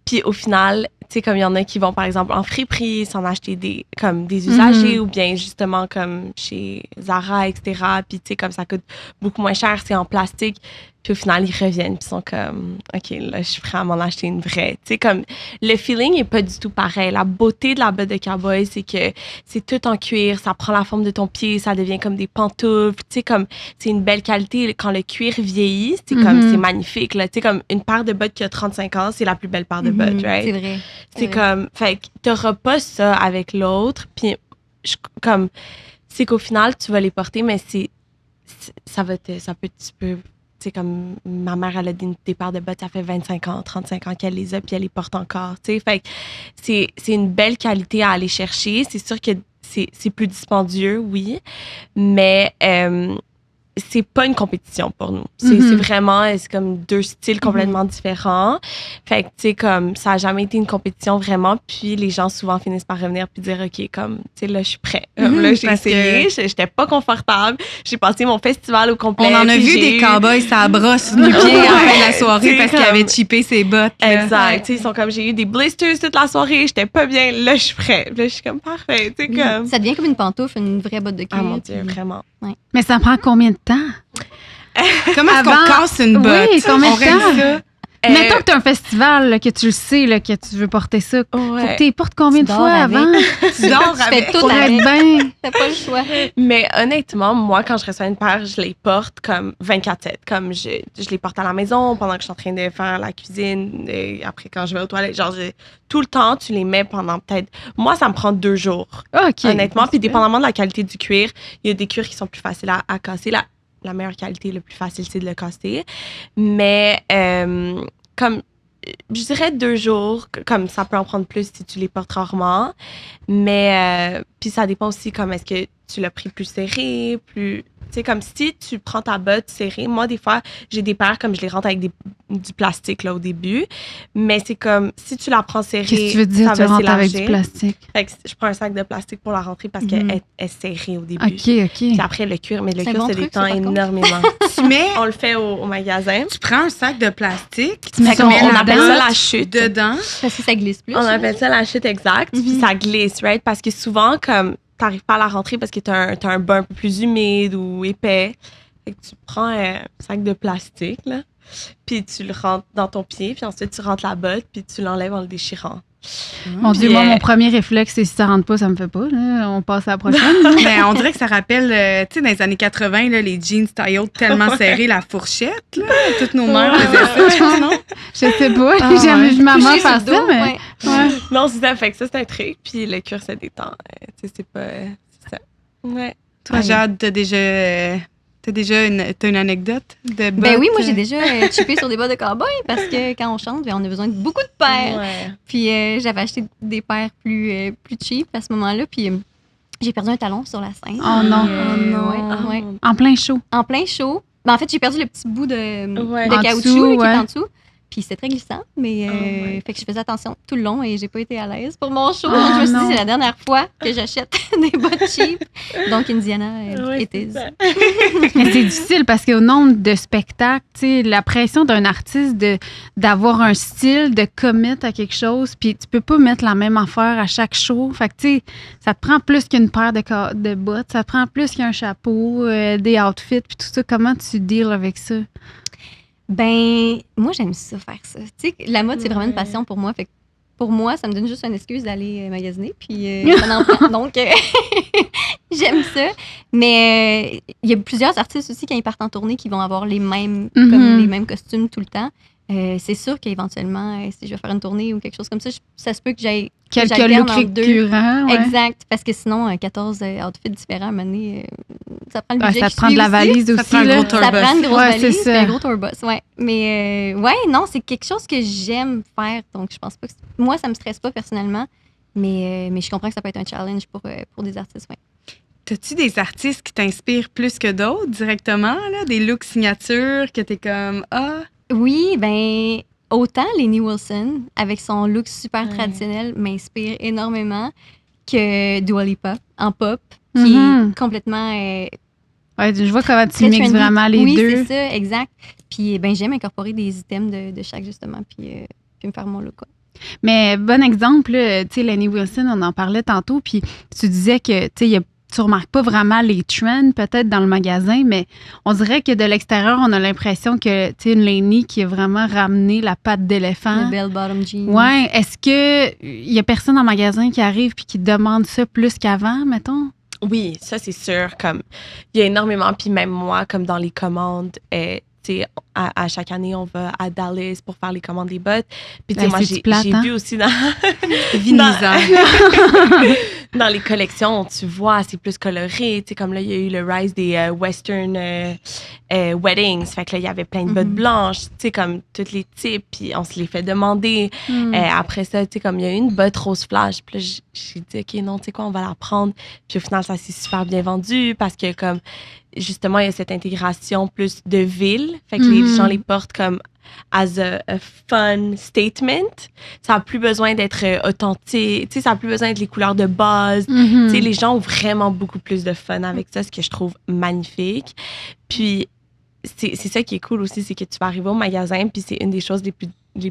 Speaker 3: Puis au final, tu sais, comme il y en a qui vont, par exemple, en friperie, s'en acheter des usagers ou bien justement comme chez Zara, etc. Puis tu sais, comme ça coûte beaucoup moins cher, c'est en plastique. Puis au final, ils reviennent puis sont comme, OK, là, je suis prêt à m'en acheter une vraie. Tu sais, comme le feeling est pas du tout pareil. La beauté de la botte de cowboy, c'est que c'est tout en cuir, ça prend la forme de ton pied, ça devient comme des pantoufles. Tu sais, comme c'est une belle qualité. Quand le cuir vieillit, c'est comme, c'est magnifique. Là. Tu sais, comme une paire de bottes qui a 35 ans, c'est la plus belle paire de bottes, right?
Speaker 4: C'est vrai.
Speaker 3: C'est
Speaker 4: vrai.
Speaker 3: comme, fait que t'auras pas ça avec l'autre. Puis, comme, c'est qu'au final, tu vas les porter, mais tu peux, tu sais, comme ma mère, elle a des paires de bottes, ça fait 25 ans, 35 ans qu'elle les a, puis elle les porte encore, tu sais. Fait que c'est une belle qualité à aller chercher. C'est sûr que c'est plus dispendieux, oui, mais c'est pas une compétition pour nous. C'est vraiment, c'est comme deux styles complètement différents. Fait que, tu sais, comme, ça a jamais été une compétition vraiment. Puis les gens souvent finissent par revenir puis dire, OK, comme, tu sais, là, je suis prêt. Là, j'ai
Speaker 1: parce
Speaker 3: essayé, j'étais pas confortable. J'ai passé mon festival au complet.
Speaker 1: On en a
Speaker 3: puis
Speaker 1: vu
Speaker 3: j'ai
Speaker 1: des
Speaker 3: eu-
Speaker 1: cowboys, ça brosse nu-pied à la fin de la soirée
Speaker 3: C'est
Speaker 1: parce qu'ils
Speaker 3: comme-
Speaker 1: avaient chippé ses bottes. là.
Speaker 3: Exact. Tu sais, ils sont comme, j'ai eu des blisters toute la soirée, j'étais pas bien. Là, je suis prêt. Là, je suis comme, parfait. Tu sais,
Speaker 4: Oui.
Speaker 3: comme.
Speaker 4: Ça devient comme une pantoufle, une vraie botte de cuir.
Speaker 3: Ah mon Dieu,
Speaker 4: puis-
Speaker 3: vraiment.
Speaker 2: Mais ça prend combien de temps?
Speaker 1: Comment est-ce qu'on
Speaker 2: Avant-
Speaker 1: casse une botte?
Speaker 2: Oui, combien de
Speaker 1: On règle
Speaker 2: temps?
Speaker 1: ça?
Speaker 2: Mettons que tu as un festival, là, que tu le sais, là, que tu veux porter ça. Faut que tu les portes combien de
Speaker 4: Tu
Speaker 2: fois
Speaker 4: dors
Speaker 2: avant?
Speaker 1: Tu dors
Speaker 4: Tu fais
Speaker 1: avec.
Speaker 4: tout
Speaker 2: Pour
Speaker 4: avec.
Speaker 2: être bien.
Speaker 4: T'as pas le choix.
Speaker 3: Mais honnêtement, moi, quand je reçois une paire, je les porte comme 24/7. Comme je les porte à la maison pendant que je suis en train de faire la cuisine. Et après, quand je vais aux toilettes, genre, tout le temps, tu les mets pendant peut-être... Moi, ça me prend 2 jours,
Speaker 2: OK.
Speaker 3: honnêtement. Puis dépendamment de la qualité du cuir, il y a des cuirs qui sont plus faciles à casser. La meilleure qualité, le plus facile, c'est de le casser. Mais comme... Je dirais 2 jours, comme ça peut en prendre plus si tu les portes rarement. Mais, puis ça dépend aussi comme est-ce que tu l'as pris plus serré, plus... Tu sais, comme si tu prends ta botte serrée. Moi, des fois, j'ai des paires comme je les rentre avec du plastique là, au début. Mais c'est comme, si tu la prends serrée,
Speaker 2: Qu'est-ce que tu veux dire,
Speaker 3: ça
Speaker 2: tu
Speaker 3: va
Speaker 2: rentres avec du
Speaker 3: s'élargir.
Speaker 2: plastique?
Speaker 3: Fait que je prends un sac de plastique pour la rentrer parce
Speaker 2: Mhm.
Speaker 3: qu'elle est serrée au début.
Speaker 2: OK.
Speaker 3: Puis après, le cuir, mais le
Speaker 4: C'est un
Speaker 3: cuir,
Speaker 4: bon
Speaker 3: ça
Speaker 4: truc,
Speaker 3: détend
Speaker 4: ça, par contre.
Speaker 3: énormément.
Speaker 1: Tu mets,
Speaker 3: On le fait au magasin.
Speaker 1: tu prends un sac de plastique,
Speaker 2: Tu mets
Speaker 3: Fait
Speaker 2: ton
Speaker 3: qu'on-
Speaker 1: mets
Speaker 3: on
Speaker 1: la
Speaker 3: appelle ça
Speaker 1: botte
Speaker 3: la chute.
Speaker 1: dedans.
Speaker 4: Parce que ça glisse plus.
Speaker 3: On appelle ça la chute exacte, puis
Speaker 4: Mhm.
Speaker 3: ça glisse, right? Parce que souvent, comme t'arrives pas à la rentrer parce que t'as un bain un peu plus humide ou épais, fait que tu prends un sac de plastique, là, puis tu le rentres dans ton pied, puis ensuite tu rentres la botte, puis tu l'enlèves en le déchirant.
Speaker 2: Mon Dieu,
Speaker 3: Puis,
Speaker 2: moi, mon premier réflexe, c'est si ça rentre pas, ça me fait pas. Là. On passe à la prochaine.
Speaker 1: Mais on dirait que ça rappelle, tu sais, dans les années 80, là, les jeans taille haute tellement serrés, la fourchette, là. Toutes nos mères faisaient ça, je pense, non?
Speaker 2: Je sais pas.
Speaker 1: Ah,
Speaker 2: J'ai jamais
Speaker 1: ouais.
Speaker 2: vu maman
Speaker 4: Couché sur
Speaker 2: faire
Speaker 4: le
Speaker 2: ça,
Speaker 4: dos,
Speaker 2: mais...
Speaker 4: ouais.
Speaker 2: Ouais.
Speaker 3: Non, c'est ça, fait que ça, c'est un truc, puis le cuir se détend. Tu sais, c'est pas... c'est ça. Ouais.
Speaker 1: Toi, Jade, t'as une anecdote de bottes?
Speaker 4: Ben oui, moi j'ai déjà chippé sur des bottes de cowboy parce que quand on chante, ben, on a besoin de beaucoup de paires.
Speaker 3: Ouais.
Speaker 4: Puis j'avais acheté des paires plus cheap à ce moment-là. Puis j'ai perdu un talon sur la scène.
Speaker 2: Oh non.
Speaker 4: Puis,
Speaker 3: Oh non.
Speaker 4: ouais, ouais.
Speaker 2: En plein chaud.
Speaker 4: En plein show. Ben, en fait, j'ai perdu le petit bout de
Speaker 3: Ouais.
Speaker 2: En
Speaker 4: caoutchouc
Speaker 2: dessous,
Speaker 4: là, qui
Speaker 2: ouais.
Speaker 4: est en dessous. Puis c'était très glissant, mais
Speaker 3: Oh my
Speaker 4: fait que je faisais attention tout le long et j'ai pas été à l'aise pour mon show.
Speaker 2: Oh
Speaker 4: Donc je me suis dit,
Speaker 2: non.
Speaker 4: c'est la dernière fois que j'achète des bottes cheap. Donc Indiana
Speaker 3: Ouais,
Speaker 4: était.
Speaker 3: c'est ça.
Speaker 2: Mais c'est difficile parce qu'au nombre de spectacles, tu sais, la pression d'un artiste d'avoir un style, de commit à quelque chose, puis tu peux pas mettre la même affaire à chaque show. Fait que, tu sais, ça te prend plus qu'une paire de bottes, ça te prend plus qu'un chapeau, des outfits, puis tout ça. Comment tu deals avec ça?
Speaker 4: Ben, moi, j'aime ça, faire ça. Tu sais, la mode, c'est vraiment une
Speaker 3: Ouais.
Speaker 4: passion pour moi. Fait que pour moi, ça me donne juste une excuse d'aller magasiner. Puis, ça en prend. Donc, j'aime ça. Mais il y a plusieurs artistes aussi, quand ils partent en tournée, qui vont avoir les mêmes,
Speaker 2: Mhm.
Speaker 4: comme les mêmes costumes tout le temps. C'est sûr qu'éventuellement, si je vais faire une tournée ou quelque chose comme ça, ça se peut que j'aille.
Speaker 2: Quelques
Speaker 4: j'alterne
Speaker 2: looks
Speaker 4: entre deux.
Speaker 2: récurrents. Ouais.
Speaker 4: Exact. Parce que sinon, 14 outfits différents à mener, ça prend le
Speaker 2: Ouais,
Speaker 4: budget.
Speaker 2: ça
Speaker 4: qui
Speaker 2: te prend de
Speaker 4: suit
Speaker 2: la
Speaker 4: aussi.
Speaker 2: valise aussi.
Speaker 1: prend un
Speaker 2: là.
Speaker 1: gros tour
Speaker 4: Ça
Speaker 1: bus.
Speaker 4: prend une grosse
Speaker 2: Ouais, c'est
Speaker 4: valise
Speaker 2: ça.
Speaker 4: et un gros tour bus, ouais. Mais ouais, non, c'est quelque chose que j'aime faire. Donc, je pense pas que... Moi, ça me stresse pas personnellement, mais je comprends que ça peut être un challenge pour des artistes, ouais.
Speaker 1: T'as-tu des artistes qui t'inspirent plus que d'autres directement, là? Des looks signatures que t'es comme, ah,
Speaker 4: Oui, ben autant Lainey Wilson, avec son look super
Speaker 3: Ouais.
Speaker 4: traditionnel, m'inspire énormément que Dua Lipa en pop, qui
Speaker 2: Mhm.
Speaker 4: est complètement...
Speaker 2: Ouais, je vois comment tu
Speaker 4: très
Speaker 2: mixes
Speaker 4: trendy.
Speaker 2: vraiment les
Speaker 4: oui,
Speaker 2: deux.
Speaker 4: c'est ça, exact. Puis ben j'aime incorporer des items de chaque, justement, puis me faire mon look, quoi.
Speaker 2: Mais bon exemple, là, tu sais, Lainey Wilson, on en parlait tantôt, puis tu disais que, tu sais, tu remarques pas vraiment les trends peut-être dans le magasin, mais on dirait que de l'extérieur, on a l'impression que, tu sais, une Lainey qui a vraiment ramené la patte d'éléphant.
Speaker 4: Le bell-bottom jeans.
Speaker 2: Ouais, est-ce que il y a personne en magasin qui arrive puis qui demande ça plus qu'avant, mettons?
Speaker 3: Oui, ça c'est sûr. Comme il y a énormément, puis même moi, comme dans les commandes, tu sais, à chaque année, on va à Dallas pour faire les commandes des bottes. Puis tu sais,
Speaker 2: Ben,
Speaker 3: moi,
Speaker 2: c'est-tu
Speaker 3: j'ai
Speaker 2: plate, hein?
Speaker 3: vu aussi dans,
Speaker 1: vinisant.
Speaker 3: dans les collections, tu vois, c'est plus coloré. Tu sais, comme là, il y a eu le rise des Western weddings. Fait que là, il y avait plein de bottes
Speaker 4: Mhm.
Speaker 3: blanches, tu sais, comme tous les types. Puis on se les fait demander.
Speaker 2: Hmm.
Speaker 3: Après ça, tu sais, comme il y a eu une botte rose flash, puis là, j'ai dit, OK, non, tu sais quoi, on va la prendre. Puis au final, ça s'est super bien vendu parce que, comme, justement, il y a cette intégration plus de ville. Fait que les
Speaker 2: Mhm.
Speaker 3: gens les portent comme as a fun statement. Ça n'a plus besoin d'être authentique. Tu sais, ça n'a plus besoin d'être les couleurs de base.
Speaker 2: Mhm.
Speaker 3: Tu sais, les gens ont vraiment beaucoup plus de fun avec ça, ce que je trouve magnifique. Puis, c'est ça qui est cool aussi, c'est que tu vas arriver au magasin, puis c'est une des choses les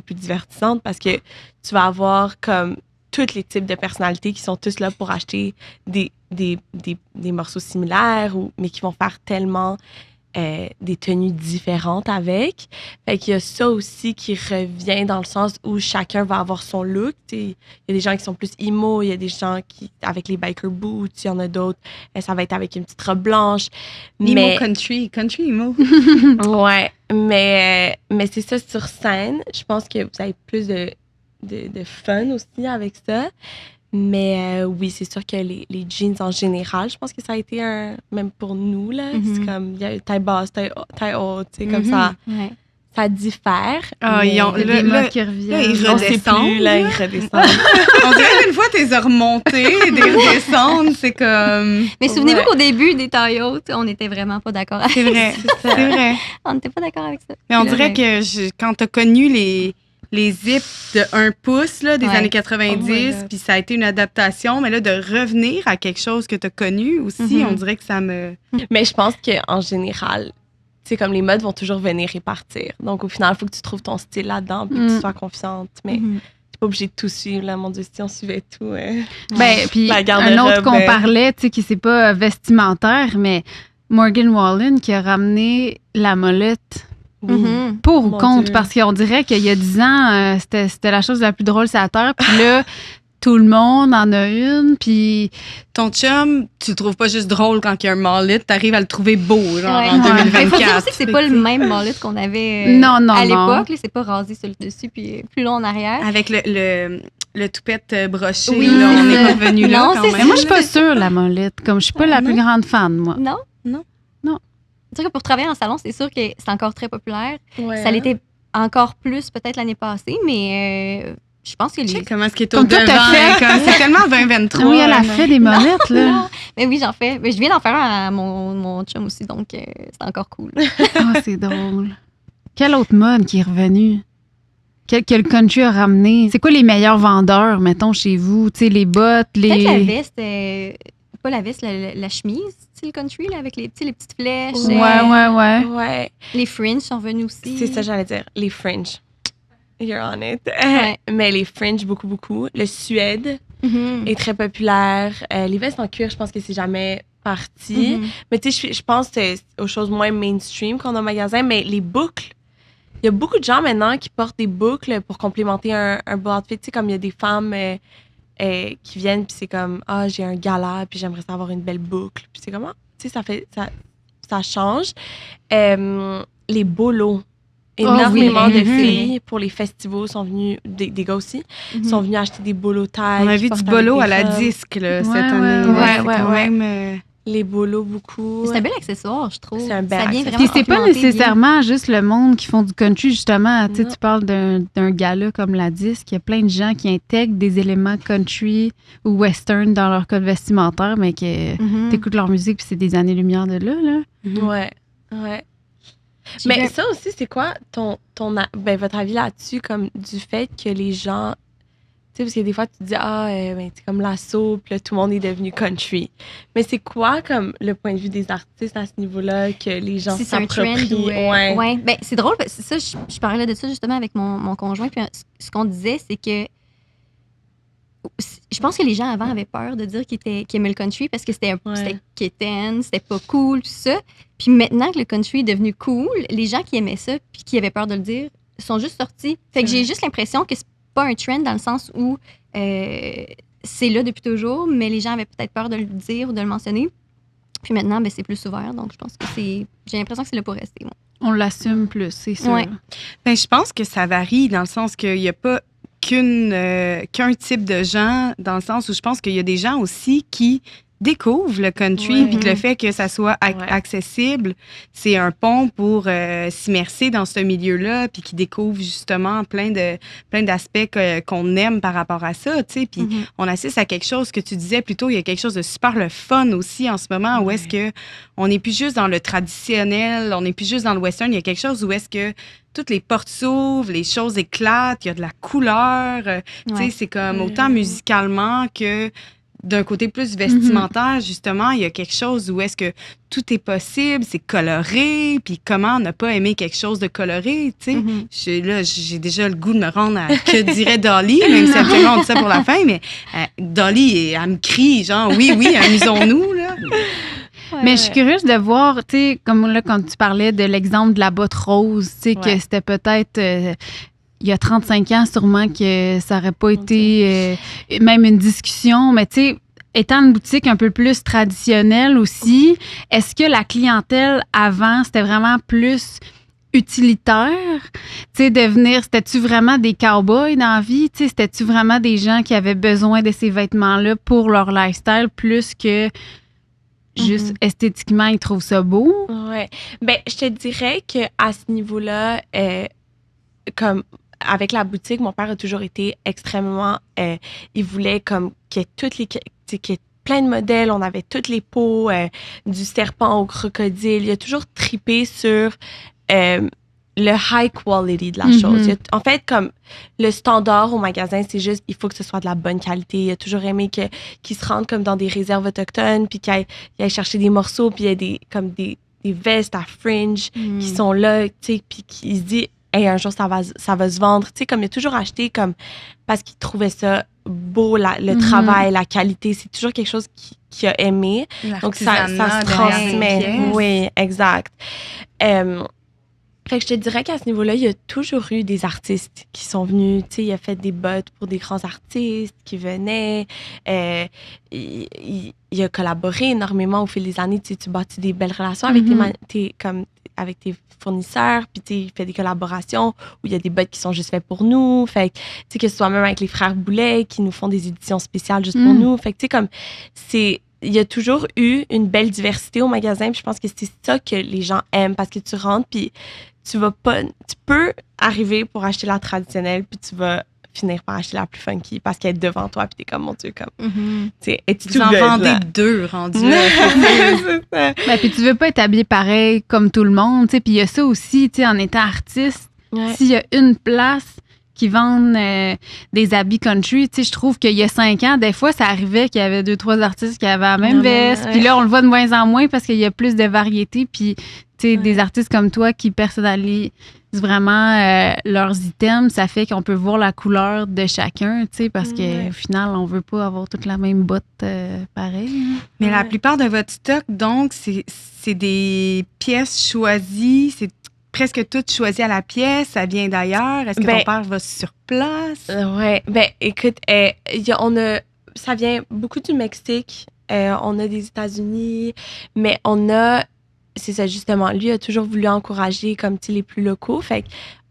Speaker 3: plus divertissantes parce que tu vas avoir comme tous les types de personnalités qui sont tous là pour acheter des morceaux similaires, mais qui vont faire tellement des tenues différentes avec. Fait qu'il y a ça aussi qui revient dans le sens où chacun va avoir son look. T'sais, il y a des gens qui sont plus emo, il y a des gens qui avec les biker boots, il y en a d'autres, ça va être avec une petite robe blanche.
Speaker 1: Emo country emo.
Speaker 3: Ouais, mais c'est ça sur scène. Je pense que vous avez plus de fun aussi avec ça. Mais oui, c'est sûr que les jeans en général, je pense que ça a été même pour nous, là, c'est comme, il y a taille basse, taille haute, tu sais, comme ça, ça diffère.
Speaker 1: Ah,
Speaker 2: il y a des modes qui reviennent.
Speaker 1: Là, ils
Speaker 3: on sait
Speaker 1: redescendent.
Speaker 3: plus, là, ils redescendent.
Speaker 1: On dirait qu'une fois, t'es remontées, des redescendent, c'est comme...
Speaker 4: Mais souvenez-vous qu'au début des tailles hautes, on n'était vraiment pas d'accord avec
Speaker 1: C'est vrai, c'est vrai.
Speaker 4: On n'était pas d'accord avec ça.
Speaker 1: Mais on dirait que quand t'as connu les zips de 1 pouce là, des années 90, puis ça a été une adaptation, mais là, de revenir à quelque chose que t'as connu aussi, on dirait que ça me...
Speaker 3: Mais je pense qu'en général, tu sais, comme les modes vont toujours venir et partir. Donc, au final, il faut que tu trouves ton style là-dedans, puis que tu sois confiante. Mais t'es pas obligée de tout suivre, là. Mon Dieu, si on suivait tout...
Speaker 2: Ben, puis un autre qu'on parlait, tu sais, qui c'est pas vestimentaire, mais Morgan Wallen qui a ramené la molette. Pour ou contre, parce qu'on dirait qu'il y a 10 ans, c'était la chose la plus drôle sur la Terre. Puis là, tout le monde en a une. Puis
Speaker 1: ton chum, tu le trouves pas juste drôle quand il y a un mullet, t'arrives à le trouver beau, genre, en 2024.
Speaker 4: Il faut dire aussi que c'est pas le même mullet qu'on avait à l'époque. C'est pas rasé sur le dessus, puis plus long en arrière.
Speaker 1: Avec le toupette broché, là, on n'est pas revenu là quand même.
Speaker 2: Mais moi, je suis pas sûre, la molette. Comme je suis pas la plus grande fan, moi.
Speaker 4: Non. Je dirais que pour travailler en salon, c'est sûr que c'est encore très populaire. Ouais. Ça l'était encore plus peut-être l'année passée, mais je pense que les...
Speaker 1: Comment est-ce qu'il est au devant? C'est tellement 2023.
Speaker 2: Oui, elle a fait des molettes, là.
Speaker 4: Non. Mais oui, j'en fais. Mais je viens d'en faire un à mon chum aussi, donc c'est encore cool.
Speaker 2: C'est drôle. Quel autre mode qui est revenu? Que le country a ramené? C'est quoi les meilleurs vendeurs, mettons, chez vous? Tu sais, les bottes, les...
Speaker 4: Peut-être la veste... pas la veste, la chemise, tu sais, le country, là, avec les petites flèches.
Speaker 3: Ouais.
Speaker 4: Les fringes sont venus aussi.
Speaker 3: C'est ça, j'allais dire. Les fringes. You're on it.
Speaker 4: Ouais.
Speaker 3: Mais les fringes, beaucoup, beaucoup. Le suède est très populaire. Les vestes en cuir, je pense que c'est jamais parti. Mais tu sais, je pense que c'est aux choses moins mainstream qu'on a au magasin. Mais les boucles, il y a beaucoup de gens maintenant qui portent des boucles pour complémenter un beau outfit. Tu sais, comme il y a des femmes... qui viennent puis c'est comme j'ai un gala puis j'aimerais avoir une belle boucle puis c'est comment tu sais ça change. Les bolos, énormément de filles pour les festivals sont venus, des gars aussi sont venus acheter des bolos taille.
Speaker 1: On a vu du bolo à la disque là, cette année.
Speaker 3: Les bolos, beaucoup.
Speaker 4: C'est un bel accessoire, je trouve.
Speaker 3: C'est un bel accessoire.
Speaker 2: Puis c'est pas nécessairement juste le monde qui font du country, justement. Tu sais, tu parles d'un gala comme la disque. Il y a plein de gens qui intègrent des éléments country ou western dans leur code vestimentaire, mais qui t'écoutes leur musique puis c'est des années-lumière de là.
Speaker 3: Ouais. Mais ça aussi, c'est quoi votre avis là-dessus, comme du fait que les gens... Tu sais, parce que des fois, tu te dis, c'est comme l'assaut, puis là, tout le monde est devenu country. Mais c'est quoi, comme, le point de vue des artistes à ce niveau-là, que les gens s'approprient?
Speaker 4: Ouais. Ben, c'est drôle, parce que ça, je parlais de ça justement avec mon conjoint, puis ce qu'on disait, c'est que je pense que les gens avant avaient peur de dire qu'ils aimaient le country parce que c'était quétaine, c'était pas cool, tout ça. Puis maintenant que le country est devenu cool, les gens qui aimaient ça, puis qui avaient peur de le dire, sont juste sortis. Fait que j'ai juste l'impression que c'est pas un trend dans le sens où c'est là depuis toujours, mais les gens avaient peut-être peur de le dire ou de le mentionner. Puis maintenant, c'est plus ouvert. Donc, je pense que j'ai l'impression que c'est là pour rester. Moi.
Speaker 2: On l'assume plus, c'est sûr.
Speaker 4: Ouais.
Speaker 1: Je pense que ça varie dans le sens qu'il n'y a pas qu'un type de gens, dans le sens où je pense qu'il y a des gens aussi qui découvrent le country, puis que le fait que ça soit accessible, c'est un pont pour s'immerser dans ce milieu-là, puis qui découvrent justement plein d'aspects qu'on aime par rapport à ça, tu sais. Puis on assiste à quelque chose que tu disais plus tôt, il y a quelque chose de super le fun aussi en ce moment, où est-ce que on n'est plus juste dans le traditionnel, on n'est plus juste dans le western, il y a quelque chose où est-ce que toutes les portes s'ouvrent, les choses éclatent, il y a de la couleur, tu sais, c'est comme autant musicalement que d'un côté plus vestimentaire, justement, il y a quelque chose où est-ce que tout est possible, c'est coloré, puis comment ne pas aimer quelque chose de coloré, tu sais. J'ai déjà le goût de me rendre à que dirait Dolly, même si absolument on dit ça pour la fin, mais Dolly, elle me crie, genre, oui, amusons-nous, là.
Speaker 2: Mais je suis curieuse de voir, tu sais, comme là, quand tu parlais de l'exemple de la botte rose, tu sais, que c'était peut-être... il y a 35 ans, sûrement que ça n'aurait pas été même une discussion, mais tu sais, étant une boutique un peu plus traditionnelle aussi, est-ce que la clientèle avant, c'était vraiment plus utilitaire? Tu sais, de venir, c'était-tu vraiment des cowboys dans la vie? Tu sais, c'était-tu vraiment des gens qui avaient besoin de ces vêtements-là pour leur lifestyle plus que juste esthétiquement, ils trouvent ça beau?
Speaker 3: Ouais. Ben, je te dirais qu'à ce niveau-là, comme avec la boutique, mon père a toujours été extrêmement... il voulait comme qu'il y ait toutes les... qu'il y ait plein de modèles, on avait toutes les peaux, du serpent au crocodile. Il a toujours trippé sur le high quality de la chose. En fait, comme le standard au magasin, c'est juste, il faut que ce soit de la bonne qualité. Il a toujours aimé qu'ils se rendent comme dans des réserves autochtones, puis qu'il aille chercher des morceaux, puis il y a des vestes à fringe qui sont là, tu sais, puis qu'il se dit... Hey, un jour, ça va se vendre. Tu sais, comme il a toujours acheté comme parce qu'il trouvait ça beau, le travail, la qualité. C'est toujours quelque chose qu'il a aimé. Donc, ça se transmet. Oui, exact. Fait que je te dirais qu'à ce niveau-là, il y a toujours eu des artistes qui sont venus. Tu sais, il a fait des bottes pour des grands artistes qui venaient. Il a collaboré énormément au fil des années. Tu sais, tu bâtis des belles relations avec avec tes fournisseurs, puis tu sais, il fait des collaborations où il y a des bottes qui sont juste faites pour nous. Fait que, tu sais, que ce soit même avec les frères Boulet qui nous font des éditions spéciales juste pour nous. Fait que, tu sais, comme, il y a toujours eu une belle diversité au magasin, puis je pense que c'est ça que les gens aiment, parce que tu rentres, puis tu peux arriver pour acheter la traditionnelle, puis tu vas finir par acheter la plus funky parce qu'elle est devant toi, puis t'es comme, mon Dieu, comme, tu sais,
Speaker 1: vous en vendez deux rendus là.
Speaker 3: C'est ça.
Speaker 2: Ben, puis tu veux pas être habillé pareil comme tout le monde, tu sais, puis il y a ça aussi, tu sais, en étant artiste, s'il y a une place qui vendent des habits country, tu sais, je trouve qu'il y a 5 ans, des fois, ça arrivait qu'il y avait 2-3 artistes qui avaient la même veste, puis là, on le voit de moins en moins parce qu'il y a plus de variété, puis, tu sais, des artistes comme toi qui personnalisent vraiment leurs items, ça fait qu'on peut voir la couleur de chacun, tu sais, parce qu'au final, on veut pas avoir toute la même botte pareille.
Speaker 1: Mais la plupart de votre stock, donc, c'est des pièces choisies, c'est presque tout choisi à la pièce, ça vient d'ailleurs. Est-ce que ton père va sur place?
Speaker 3: Oui, ben écoute, ça vient beaucoup du Mexique, on a des États-Unis, mais c'est ça justement, lui a toujours voulu encourager comme les plus locaux, fait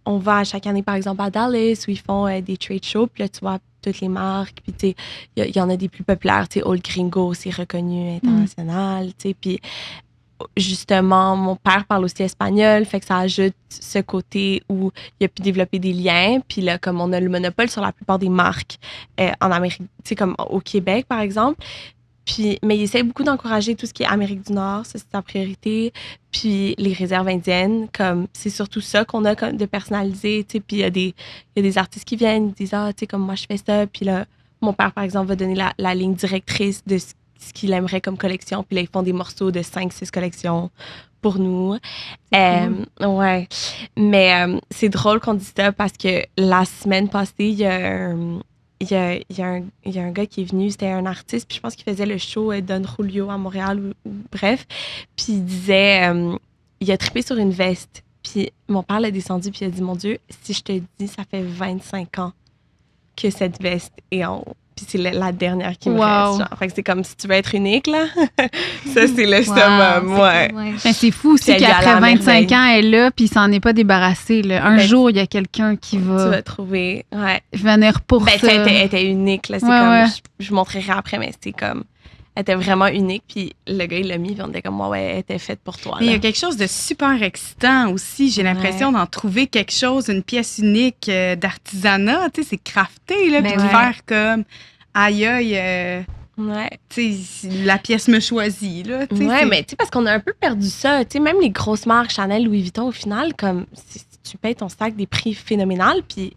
Speaker 3: qu'on va chaque année par exemple à Dallas où ils font des trade shows, puis là tu vois toutes les marques, puis tu sais, il y en a des plus populaires, tu sais, Old Gringo, c'est reconnu international, tu sais, puis justement, mon père parle aussi espagnol, fait que ça ajoute ce côté où il a pu développer des liens. Puis là, comme on a le monopole sur la plupart des marques en Amérique, tu sais, comme au Québec, par exemple. Puis, mais il essaie beaucoup d'encourager tout ce qui est Amérique du Nord, ça, c'est sa priorité. Puis les réserves indiennes, comme c'est surtout ça qu'on a de personnalisé, tu sais. Puis il y a des artistes qui viennent, ils disent, tu sais, comme moi, je fais ça. Puis là, mon père, par exemple, va donner la ligne directrice de ce qu'il aimerait comme collection. Puis là, ils font des morceaux de 5-6 collections pour nous. Ouais. Mais c'est drôle qu'on dise ça parce que la semaine passée, il y a un gars qui est venu, c'était un artiste, puis je pense qu'il faisait le show Don Julio à Montréal, bref. Puis il disait, il a trippé sur une veste. Puis mon père l'a descendu, puis il a dit, mon Dieu, si je te dis, ça fait 25 ans que cette veste est en haut. Puis c'est la dernière qui me reste. Genre. Fait que c'est comme si tu veux être unique, là. Ça, c'est le summum, ouais.
Speaker 2: Mais c'est fou aussi qu'après 25 ans, elle est là, puis il s'en est pas débarrassé. Là. Un jour, il y a quelqu'un qui va...
Speaker 3: Tu vas trouver,
Speaker 2: venir pour ça.
Speaker 3: Elle était unique, là. C'est comme... Je montrerai après, mais c'était comme... Elle était vraiment unique, puis le gars, il l'a mis, puis on était comme, elle était faite pour toi.
Speaker 1: Mais il y a quelque chose de super excitant aussi. J'ai l'impression d'en trouver quelque chose, une pièce unique d'artisanat. Tu sais, c'est crafté, là, puis de faire comme, aïe, tu sais, la pièce me choisit, là.
Speaker 3: Mais tu sais, parce qu'on a un peu perdu ça. Tu sais, même les grosses marques, Chanel, Louis Vuitton, au final, comme, tu payes ton sac des prix phénoménal, puis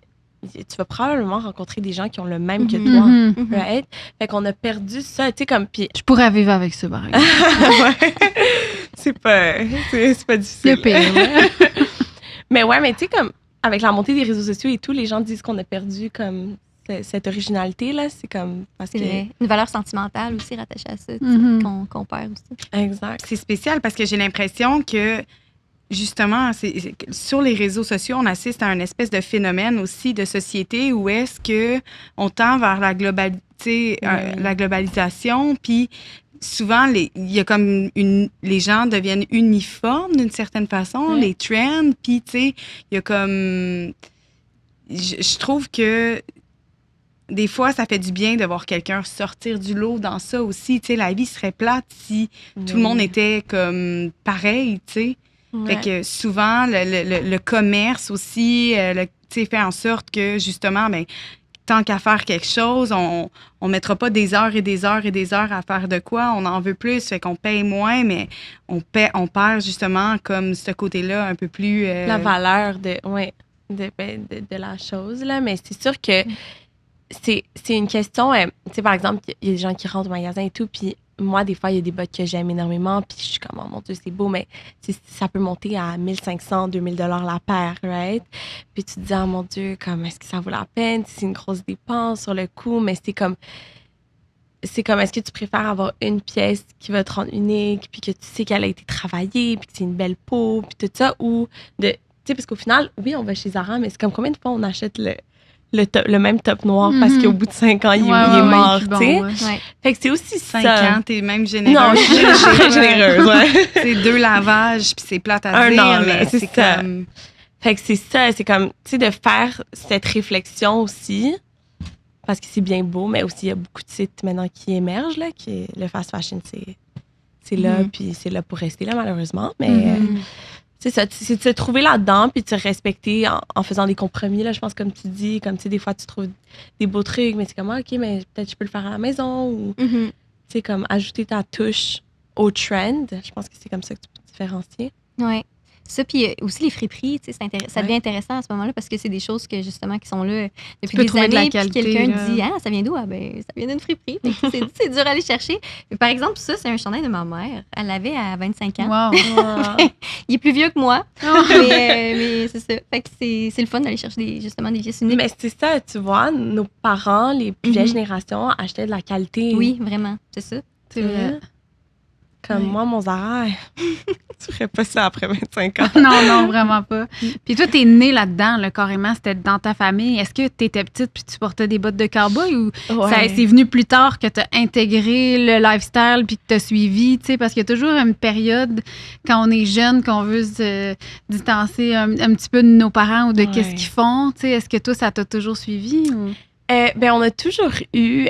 Speaker 3: tu vas probablement rencontrer des gens qui ont le même que toi. Right? Fait qu'on a perdu ça, tu sais, comme... Pis...
Speaker 2: Je pourrais vivre avec ça, par exemple.
Speaker 3: C'est pas difficile.
Speaker 2: Le pire,
Speaker 3: mais tu sais, comme, avec la montée des réseaux sociaux et tout, les gens disent qu'on a perdu, comme, cette originalité-là, c'est comme... Parce
Speaker 4: C'est
Speaker 3: que...
Speaker 4: vrai. Une valeur sentimentale aussi rattachée à ça, tu sais,
Speaker 2: Mhm.
Speaker 4: qu'on perd aussi.
Speaker 3: Exact.
Speaker 1: C'est spécial parce que j'ai l'impression que, justement, sur les réseaux sociaux, on assiste à un espèce de phénomène aussi de société où est-ce que on tend vers la globalité, la globalisation, puis souvent, il y a comme les gens deviennent uniformes d'une certaine façon, les trends, puis tu sais, il y a comme... Je trouve que des fois, ça fait du bien de voir quelqu'un sortir du lot dans ça aussi. Tu sais, la vie serait plate si tout le monde était comme pareil, tu sais. Fait que souvent, le commerce aussi, tu sais, fait en sorte que justement, ben, tant qu'à faire quelque chose, on mettra pas des heures et des heures et des heures à faire de quoi. On en veut plus, fait qu'on paye moins, mais on perd justement comme ce côté-là un peu plus...
Speaker 3: La valeur de la chose, là. Mais c'est sûr que c'est une question... tu sais, par exemple, il y a des gens qui rentrent au magasin et tout, puis moi, des fois, il y a des bottes que j'aime énormément, puis je suis comme, oh mon Dieu, c'est beau, mais ça peut monter à 1500, 2000 $ la paire, right? Puis tu te dis, oh mon Dieu, comme, est-ce que ça vaut la peine? C'est une grosse dépense sur le coup, mais c'est comme, est-ce que tu préfères avoir une pièce qui va te rendre unique, puis que tu sais qu'elle a été travaillée, puis que c'est une belle peau, puis tout ça, ou tu sais, parce qu'au final, oui, on va chez Zara, mais c'est comme combien de fois on achète le même top noir parce qu'au bout de 5 ans, il est mort, tu sais.
Speaker 4: Ouais.
Speaker 3: Fait que c'est aussi
Speaker 1: 5
Speaker 3: ça.
Speaker 1: ans, t'es même généreuse.
Speaker 3: Non, je suis très généreuse, ouais.
Speaker 1: C'est 2 lavages, puis c'est plate à
Speaker 3: Un
Speaker 1: dire,
Speaker 3: an,
Speaker 1: mais
Speaker 3: là, c'est
Speaker 1: c'est
Speaker 3: ça.
Speaker 1: comme...
Speaker 3: Fait que c'est ça, c'est comme, tu sais, de faire cette réflexion aussi, parce que c'est bien beau, mais aussi il y a beaucoup de sites maintenant qui émergent, là, le fast fashion, c'est là, puis c'est là pour rester, là, malheureusement, mais... c'est ça, c'est de se trouver là-dedans puis de se respecter en faisant des compromis, là, je pense, comme tu dis, comme, tu sais, des fois, tu trouves des beaux trucs, mais c'est comme, OK, mais peut-être je peux le faire à la maison ou, tu sais, comme, ajouter ta touche au trend. Je pense que c'est comme ça que tu peux te différencier.
Speaker 4: Ouais. Ça, puis aussi les friperies, tu sais, ça devient intéressant à ce moment-là parce que c'est des choses que, justement, qui sont là depuis
Speaker 2: peux
Speaker 4: des
Speaker 2: trouver de la
Speaker 4: années. Puis
Speaker 2: qualité,
Speaker 4: quelqu'un
Speaker 2: là.
Speaker 4: dit, ah, ça vient d'où? Ah, ben, ça vient d'une friperie. Fait que c'est dur à aller chercher. Mais par exemple, ça, c'est un chandail de ma mère. Elle l'avait à 25 ans.
Speaker 2: Wow.
Speaker 4: Il est plus vieux que moi. mais c'est ça. Fait que c'est le fun d'aller chercher justement des pièces uniques.
Speaker 3: Mais c'est ça, tu vois, nos parents, les plus vieilles générations, achetaient de la qualité.
Speaker 4: Oui, vraiment. C'est ça.
Speaker 2: C'est vrai.
Speaker 3: Comme moi, mon Zara, tu ferais pas ça après 25 ans.
Speaker 2: Non, vraiment pas. Puis toi, t'es née là-dedans, là, carrément. C'était dans ta famille. Est-ce que t'étais petite puis tu portais des bottes de cowboy ou c'est venu plus tard que t'as intégré le lifestyle puis que t'as suivi, tu sais, parce qu'il y a toujours une période quand on est jeune qu'on veut se distancer un petit peu de nos parents ou de qu'est-ce qu'ils font, tu sais. Est-ce que toi, ça t'a toujours suivi ou?
Speaker 3: Ben, on a toujours eu...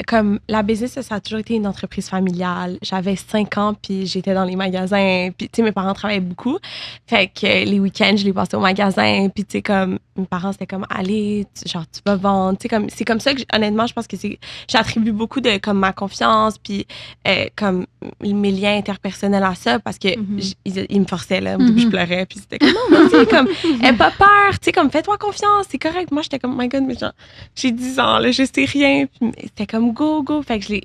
Speaker 3: comme la business, ça a toujours été une entreprise familiale. J'avais 5 ans, puis j'étais dans les magasins. Puis, tu sais, mes parents travaillaient beaucoup. Fait que les week-ends, je les passais au magasin. Puis, tu sais, comme, mes parents, c'était comme, allez, genre, tu vas vendre. Tu sais, comme, c'est comme ça que, honnêtement, je pense que j'attribue beaucoup de, comme, ma confiance, puis, comme, mes liens interpersonnels à ça, parce que ils me forçaient, là. Au début, je pleurais, puis c'était comme, non, vas-y, comme, aie pas peur, tu sais, comme, fais-toi confiance, c'est correct. Moi, j'étais comme, oh my God, mais genre, j'ai 10 ans, là, je sais rien. Puis, c'était comme, go. Fait que je les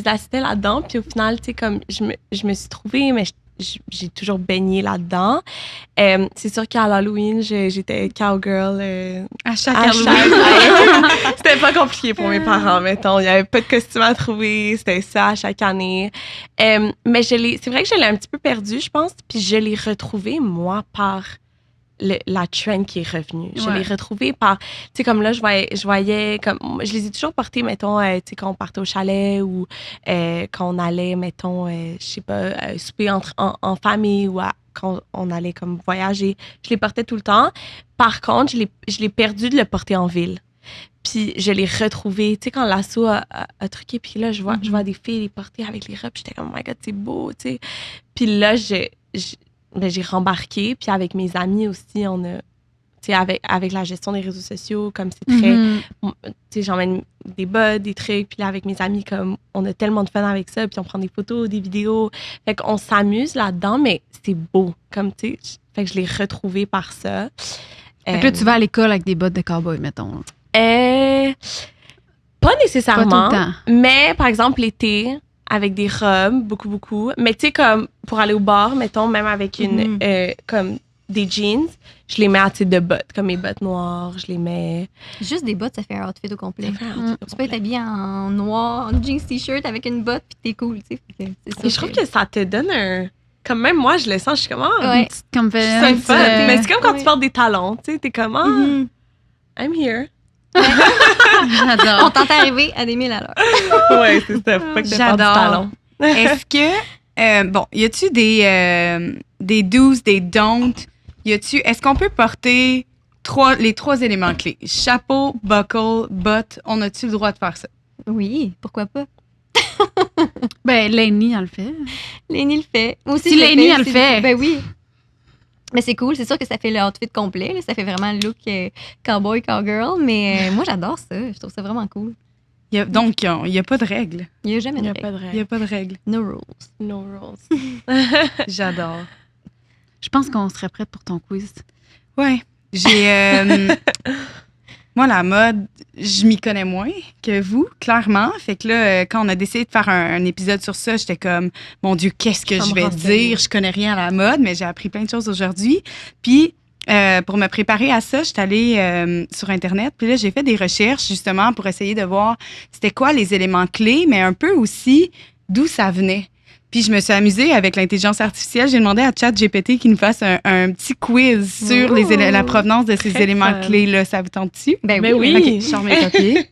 Speaker 3: assistais là-dedans. Puis au final, tu sais, comme je me suis trouvée, mais j'ai toujours baigné là-dedans. C'est sûr qu'à l'Halloween, j'étais cowgirl.
Speaker 1: À chaque
Speaker 3: Halloween. C'était pas compliqué pour mes parents, mettons. Il y avait pas de costume à trouver. C'était ça à chaque année. Mais c'est vrai que je l'ai un petit peu perdu, je pense. Puis je l'ai retrouvé, moi, par... la trend qui est revenue. Je l'ai retrouvée par... Tu sais, comme là, je voyais... comme je les ai toujours portées, mettons, tu sais, quand on partait au chalet ou quand on allait, mettons, je sais pas, souper en famille ou quand on allait comme voyager. Je les portais tout le temps. Par contre, je l'ai perdu de le porter en ville. Puis je l'ai retrouvé, tu sais, quand l'assaut a truqué, puis là, je vois des filles les porter avec les robes, j'étais comme, oh my God, c'est beau, tu sais. Puis là, j'ai rembarqué, puis avec mes amis aussi, on a, tu sais, avec la gestion des réseaux sociaux, comme c'est très, tu sais, j'emmène des bottes, des trucs, puis là, avec mes amis, comme, on a tellement de fun avec ça, puis on prend des photos, des vidéos, fait qu'on s'amuse là-dedans, mais c'est beau, comme, tu sais, fait que je l'ai retrouvé par ça.
Speaker 2: Fait que là, tu vas à l'école avec des bottes de cowboy, mettons.
Speaker 3: Pas nécessairement,
Speaker 2: Pas tout le temps.
Speaker 3: mais par exemple, l'été, avec des robes, beaucoup. Mais tu sais, comme pour aller au bar, mettons, même avec comme des jeans, je les mets à titre de bottes, comme mes bottes noires, je les mets...
Speaker 4: Juste des bottes, ça fait un outfit au complet.
Speaker 3: Ça fait un outfit au
Speaker 4: Tu peux être habillé en noir, en jeans t-shirt avec une botte, puis t'es cool, tu sais. C'est ça
Speaker 3: Et je trouve que ça te donne un... Comme même moi, je le sens, je suis comme... Ah,
Speaker 4: Ouais.
Speaker 2: Comme
Speaker 3: c'est
Speaker 2: fait.
Speaker 3: fun. Mais c'est comme quand
Speaker 4: Ouais.
Speaker 3: tu portes des talons, tu sais, t'es comme... Ah,
Speaker 4: Mhm.
Speaker 3: I'm here.
Speaker 2: J'adore.
Speaker 4: On t'entend arriver à des 1000 à l'heure.
Speaker 3: Ouais, c'est ça. Faut pas que tu portes du
Speaker 1: J'adore.
Speaker 3: talon.
Speaker 1: Est-ce que, bon, y a-tu des do's, des don'ts? Est-ce qu'on peut porter les 3 éléments clés? Chapeau, buckle, botte. On a-tu le droit de faire ça?
Speaker 4: Oui, pourquoi pas?
Speaker 2: Ben, Lainey, elle le fait.
Speaker 4: Lénie le fait. Moi aussi,
Speaker 2: Si
Speaker 4: je le
Speaker 2: Lénie,
Speaker 4: fais,
Speaker 2: elle le
Speaker 4: c'est
Speaker 2: fait.
Speaker 4: beaucoup. Ben oui. Mais c'est cool, c'est sûr que ça fait le outfit complet. Là. Ça fait vraiment le look cowboy, cowgirl. Mais moi, j'adore ça. Je trouve ça vraiment cool.
Speaker 1: Donc, il n'y a pas de règle.
Speaker 4: Il n'y a jamais
Speaker 3: Il
Speaker 4: de
Speaker 3: n'y a
Speaker 4: règle.
Speaker 3: pas de
Speaker 1: Il n'y
Speaker 3: règle.
Speaker 1: a pas de règle.
Speaker 4: No rules.
Speaker 3: No rules.
Speaker 1: J'adore.
Speaker 2: Je pense qu'on serait prête pour ton quiz.
Speaker 1: Ouais. Moi, la mode, je m'y connais moins que vous, clairement. Fait que là, quand on a décidé de faire un épisode sur ça, j'étais comme, mon Dieu, qu'est-ce que
Speaker 3: Ça
Speaker 1: je
Speaker 3: me
Speaker 1: vais
Speaker 3: renseigne.
Speaker 1: dire? Je connais rien à la mode, mais j'ai appris plein de choses aujourd'hui. Puis, pour me préparer à ça, je suis allée sur Internet. Puis là, j'ai fait des recherches, justement, pour essayer de voir c'était quoi les éléments clés, mais un peu aussi d'où ça venait. Puis je me suis amusée avec l'intelligence artificielle. J'ai demandé à ChatGPT qu'il nous fasse un petit quiz sur la provenance de ces
Speaker 3: Très
Speaker 1: éléments
Speaker 3: fun.
Speaker 1: clés-là. Ça vous tente-tu?
Speaker 4: Ben
Speaker 3: Ben
Speaker 4: oui.
Speaker 3: oui.
Speaker 1: OK, je sors mes papiers.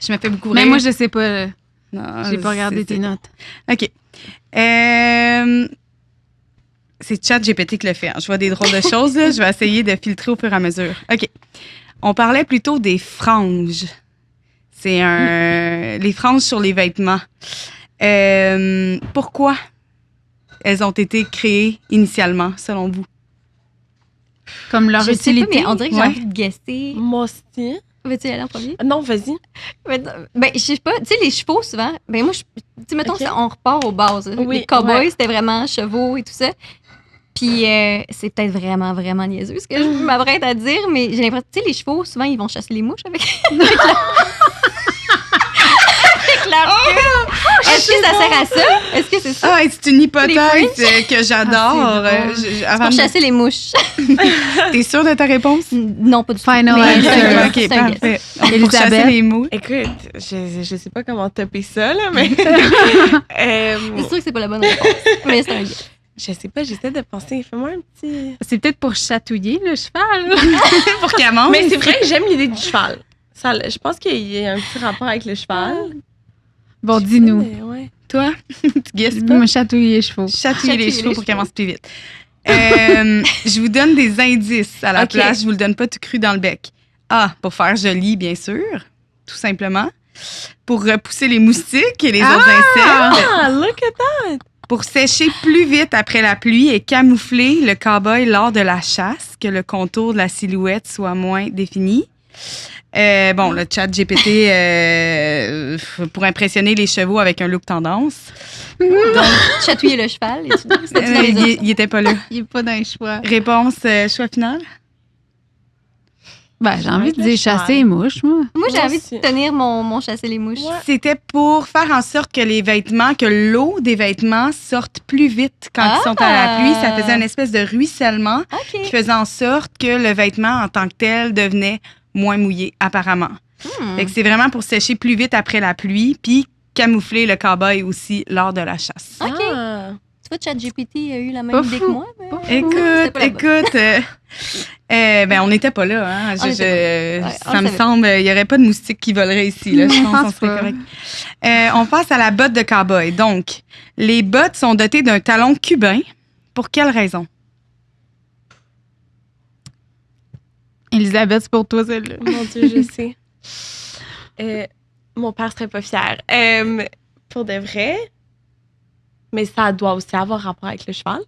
Speaker 1: Je me fais beaucoup
Speaker 2: Mais
Speaker 1: rire.
Speaker 2: moi, je sais pas.
Speaker 1: Non,
Speaker 2: J'ai pas regardé tes notes.
Speaker 1: OK. C'est ChatGPT qui le fait. Hein. Je vois des drôles de choses. Là. Je vais essayer de filtrer au fur et à mesure. OK. On parlait plutôt des franges. C'est les franges sur les vêtements. Pourquoi elles ont été créées initialement, selon vous?
Speaker 2: Comme leur
Speaker 4: Je sais pas,
Speaker 2: utilité.
Speaker 4: mais on dirait que j'ai
Speaker 1: Ouais.
Speaker 4: envie de guesser.
Speaker 3: Moi aussi.
Speaker 4: Veux-tu y aller en premier?
Speaker 3: Non, vas-y.
Speaker 4: Ben, je sais pas. Tu sais, les chevaux, souvent, ben moi, tu sais, mettons,
Speaker 3: Ok.
Speaker 4: on repart aux bases. là.
Speaker 3: Oui,
Speaker 4: Les cowboys,
Speaker 3: ouais.
Speaker 4: c'était vraiment chevaux et tout ça. Puis, c'est peut-être vraiment, vraiment niaiseux ce que je m'apprête à dire, mais j'ai l'impression, tu sais, les chevaux, souvent, ils vont chasser les mouches avec, avec leur queue. Est-ce que ça sert à ça? Est-ce que c'est ça?
Speaker 1: Ah, et c'est une hypothèse
Speaker 4: Les
Speaker 1: que j'adore.
Speaker 2: Ah, c'est drôle.
Speaker 4: C'est
Speaker 1: Avant
Speaker 4: pour
Speaker 1: de-
Speaker 4: chasser les mouches.
Speaker 1: T'es sûre de ta réponse?
Speaker 4: Non, pas du tout.
Speaker 2: Final
Speaker 4: Mais
Speaker 2: answer.
Speaker 4: c'est un guess,
Speaker 1: OK,
Speaker 4: c'est un guess.
Speaker 1: parfait. Pour
Speaker 2: Elisabeth?
Speaker 1: chasser les mouches.
Speaker 3: Écoute, je sais pas comment topper ça, là, mais...
Speaker 4: C'est sûr que c'est pas la bonne réponse, mais c'est un guess.
Speaker 3: je sais pas, j'essaie de penser. Fais-moi un petit...
Speaker 2: C'est peut-être pour chatouiller le cheval.
Speaker 1: Pour qu'elle mange.
Speaker 3: Mais c'est vrai que j'aime l'idée du cheval. Ça, je pense qu'il y a un petit rapport avec le cheval.
Speaker 2: Bon, dis-nous.
Speaker 3: Mais ouais.
Speaker 1: Toi, tu guesses pas?
Speaker 2: Me chatouiller les chevaux.
Speaker 1: Chatouiller les
Speaker 4: Chatouiller
Speaker 1: chevaux
Speaker 4: les
Speaker 1: pour qu'elle
Speaker 4: chevaux.
Speaker 1: avance plus vite. Je vous donne des indices à la
Speaker 3: OK.
Speaker 1: place. Je vous le donne pas tout cru dans le bec. A, pour faire joli, bien sûr, tout simplement. Pour repousser les moustiques et les autres insectes.
Speaker 3: Ah, look at
Speaker 1: Pour sécher plus vite après la pluie et camoufler le cow-boy lors de la chasse, que le contour de la silhouette soit moins défini. Bon, le chat GPT pour impressionner les chevaux avec un look tendance.
Speaker 4: Chatouiller le cheval. Et tout. C'était dans les options.
Speaker 1: Il était pas là.
Speaker 2: Il n'est pas dans les choix.
Speaker 1: Réponse, choix final?
Speaker 2: Ben, j'ai envie de
Speaker 3: le
Speaker 2: dire
Speaker 3: cheval.
Speaker 2: chasser les mouches, moi.
Speaker 4: Moi, j'ai
Speaker 3: Moi
Speaker 4: envie
Speaker 3: aussi.
Speaker 4: de tenir mon chasser les mouches.
Speaker 3: Ouais.
Speaker 1: C'était pour faire en sorte que les vêtements, que l'eau des vêtements sorte plus vite quand ils sont à la pluie. Ça faisait une espèce de ruissellement qui
Speaker 4: OK.
Speaker 1: faisait en sorte que le vêtement en tant que tel devenait moins mouillé, apparemment. Fait que c'est vraiment pour sécher plus vite après la pluie, puis camoufler le cow-boy aussi lors de la chasse.
Speaker 4: OK.
Speaker 3: Ah.
Speaker 4: Tu vois, ChatGPT a eu la même
Speaker 2: Pas
Speaker 4: idée
Speaker 2: fou.
Speaker 4: que moi. mais- C'était
Speaker 1: Écoute,
Speaker 4: pas la bonne.
Speaker 1: ben on n'était pas là. Hein.
Speaker 4: On était pas là. Ouais, on
Speaker 1: Ça me
Speaker 4: savait.
Speaker 1: semble, il n'y aurait pas de moustiques qui voleraient ici. Là. Je
Speaker 2: Je
Speaker 1: pense qu'on
Speaker 2: pense
Speaker 1: serait
Speaker 2: pas.
Speaker 1: correct. On passe à la botte de cow-boy. Donc, les bottes sont dotées d'un talon cubain. Pour quelle raison?
Speaker 2: Elisabeth, c'est pour toi, celle-là.
Speaker 3: Mon Dieu, je sais. Mon père serait pas fier. Pour de vrai, mais ça doit aussi avoir rapport avec le cheval.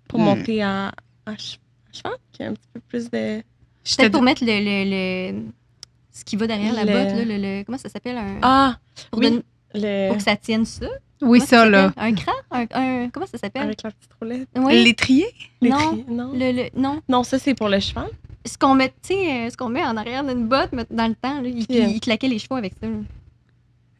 Speaker 3: Pour monter à cheval, qui a un petit peu plus de...
Speaker 1: Je te
Speaker 4: Peut-être pour
Speaker 1: dis-
Speaker 4: mettre ce qui va derrière la
Speaker 3: Le-
Speaker 4: botte, là, comment ça s'appelle?
Speaker 3: Ah,
Speaker 4: Pour,
Speaker 3: oui.
Speaker 4: pour que ça tienne ça.
Speaker 2: Oui,
Speaker 4: Comment
Speaker 2: ça, là.
Speaker 4: s'appelle? Un cran? Comment ça s'appelle?
Speaker 3: Avec la petite roulette.
Speaker 4: Oui.
Speaker 1: L'étrier?
Speaker 4: Non.
Speaker 3: Non.
Speaker 4: Non.
Speaker 3: Non, ça, c'est pour le cheval.
Speaker 4: Ce qu'on met, tu sais, ce qu'on met en arrière d'une botte mais dans le temps, là,
Speaker 3: Puis,
Speaker 4: il claquait les chevaux avec ça. là.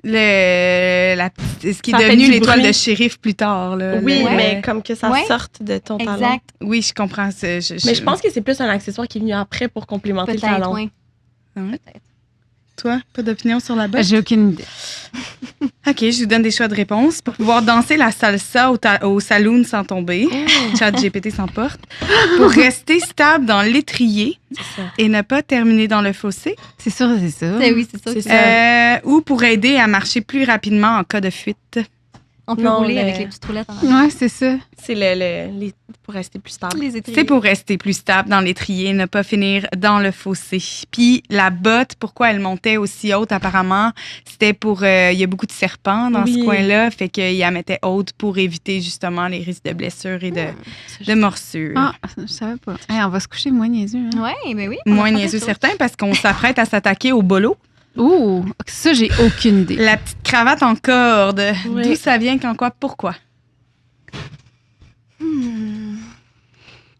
Speaker 1: Ce qui
Speaker 3: Ça
Speaker 1: est
Speaker 3: fait
Speaker 1: devenu
Speaker 3: du
Speaker 1: l'étoile
Speaker 3: bruit.
Speaker 1: de shérif plus tard. Là,
Speaker 3: Oui,
Speaker 1: Le-
Speaker 3: mais comme que ça
Speaker 4: Ouais.
Speaker 3: sorte de ton talon.
Speaker 4: Exact.
Speaker 1: Oui, je comprends.
Speaker 3: Mais je pense que c'est plus un accessoire qui est venu après pour complémenter le
Speaker 4: Peut-être,
Speaker 3: talon.
Speaker 4: oui.
Speaker 1: Hein?
Speaker 4: Peut-être.
Speaker 1: Toi, pas d'opinion sur la botte?
Speaker 2: J'ai aucune idée.
Speaker 1: OK, je vous donne des choix de réponse. Pour pouvoir danser la salsa au saloon sans tomber, Chat GPT s'emporte. Pour rester stable dans l'étrier
Speaker 3: C'est ça.
Speaker 1: et ne pas terminer dans le fossé.
Speaker 2: C'est sûr, c'est ça.
Speaker 4: Oui, c'est ça.
Speaker 3: C'est
Speaker 4: que
Speaker 3: ça.
Speaker 1: Ou pour aider à marcher plus rapidement en cas de fuite.
Speaker 4: On peut
Speaker 3: Non,
Speaker 4: rouler
Speaker 3: le-
Speaker 4: avec les petites roulettes en arrière.
Speaker 2: Ouais, c'est ça.
Speaker 3: C'est pour rester plus stable.
Speaker 4: Les étriers.
Speaker 1: C'est pour rester plus stable dans l'étrier, ne pas finir dans le fossé. Puis la botte, pourquoi elle montait aussi haute apparemment, c'était pour... Il y a beaucoup de serpents dans ce
Speaker 3: Oui.
Speaker 1: coin-là, fait qu'il la mettait haute pour éviter justement les risques de blessures et de morsures.
Speaker 2: Ah, je savais pas. Hey, on va se coucher moins niaiseux. Hein?
Speaker 4: Ouais, ben oui.
Speaker 1: Moins niaiseux certain parce qu'on s'apprête à s'attaquer au bolo.
Speaker 2: Ouh, ça, j'ai aucune idée.
Speaker 1: La petite cravate en corde.
Speaker 3: Oui.
Speaker 1: D'où ça vient, quand, quoi, pourquoi?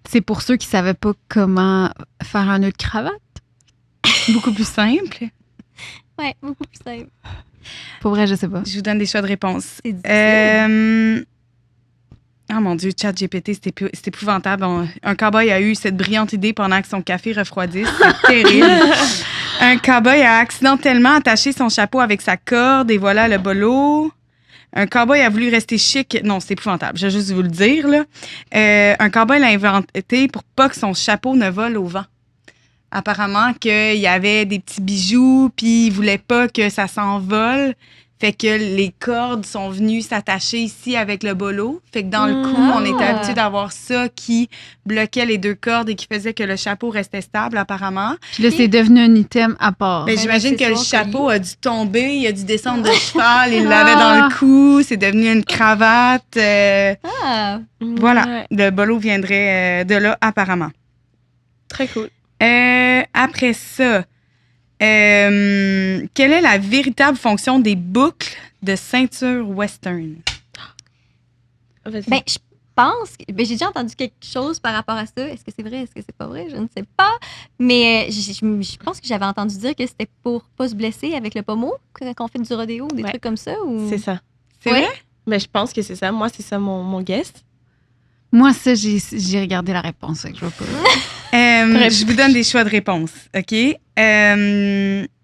Speaker 2: C'est pour ceux qui savaient pas comment faire un nœud de cravate.
Speaker 1: Beaucoup plus simple.
Speaker 4: Ouais, beaucoup plus simple.
Speaker 2: Pour vrai, je sais pas.
Speaker 1: Je vous donne des choix de réponse.
Speaker 4: C'est difficile.
Speaker 1: Oh mon Dieu, ChatGPT, c'est épouvantable. Un cow-boy a eu cette brillante idée pendant que son café refroidisse. C'est terrible. Un cow-boy a accidentellement attaché son chapeau avec sa corde et voilà le bolo. Un cow-boy a voulu rester chic. Non, c'est épouvantable. Je vais juste vous le dire, là. Un cow-boy l'a inventé pour pas que son chapeau ne vole au vent. Apparemment qu'il y avait des petits bijoux, puis il voulait pas que ça s'envole. Fait que les cordes sont venues s'attacher ici avec le bolo. Fait que dans le cou, on était habitué d'avoir ça qui bloquait les deux cordes et qui faisait que le chapeau restait stable, apparemment.
Speaker 2: Puis là, c'est devenu un item à part.
Speaker 1: Ben,
Speaker 4: Un
Speaker 1: j'imagine que le
Speaker 4: accessoire
Speaker 1: chapeau a dû tomber, il a dû descendre de cheval, il l'avait dans le cou, c'est devenu une cravate.
Speaker 4: Ah,
Speaker 1: Voilà,
Speaker 3: Ouais.
Speaker 1: le bolo viendrait de là, apparemment.
Speaker 3: Très cool.
Speaker 1: Après ça, quelle est la véritable fonction des boucles de ceinture western?
Speaker 3: Vas-y.
Speaker 4: ben, je pense. J'ai déjà entendu quelque chose par rapport à ça. Est-ce que c'est vrai? Est-ce que c'est pas vrai? Je ne sais pas. Mais je pense que j'avais entendu dire que c'était pour pas se blesser avec le pommeau quand on fait du rodéo ou des
Speaker 3: Ouais.
Speaker 4: trucs comme ça. Ou...
Speaker 3: C'est ça.
Speaker 1: C'est
Speaker 4: Ouais.
Speaker 1: vrai?
Speaker 3: Mais je pense que c'est ça. Moi, c'est ça mon guess.
Speaker 2: Moi, ça, j'ai regardé la réponse. Fait que je vois pas.
Speaker 1: Je vous donne des choix de réponse, OK?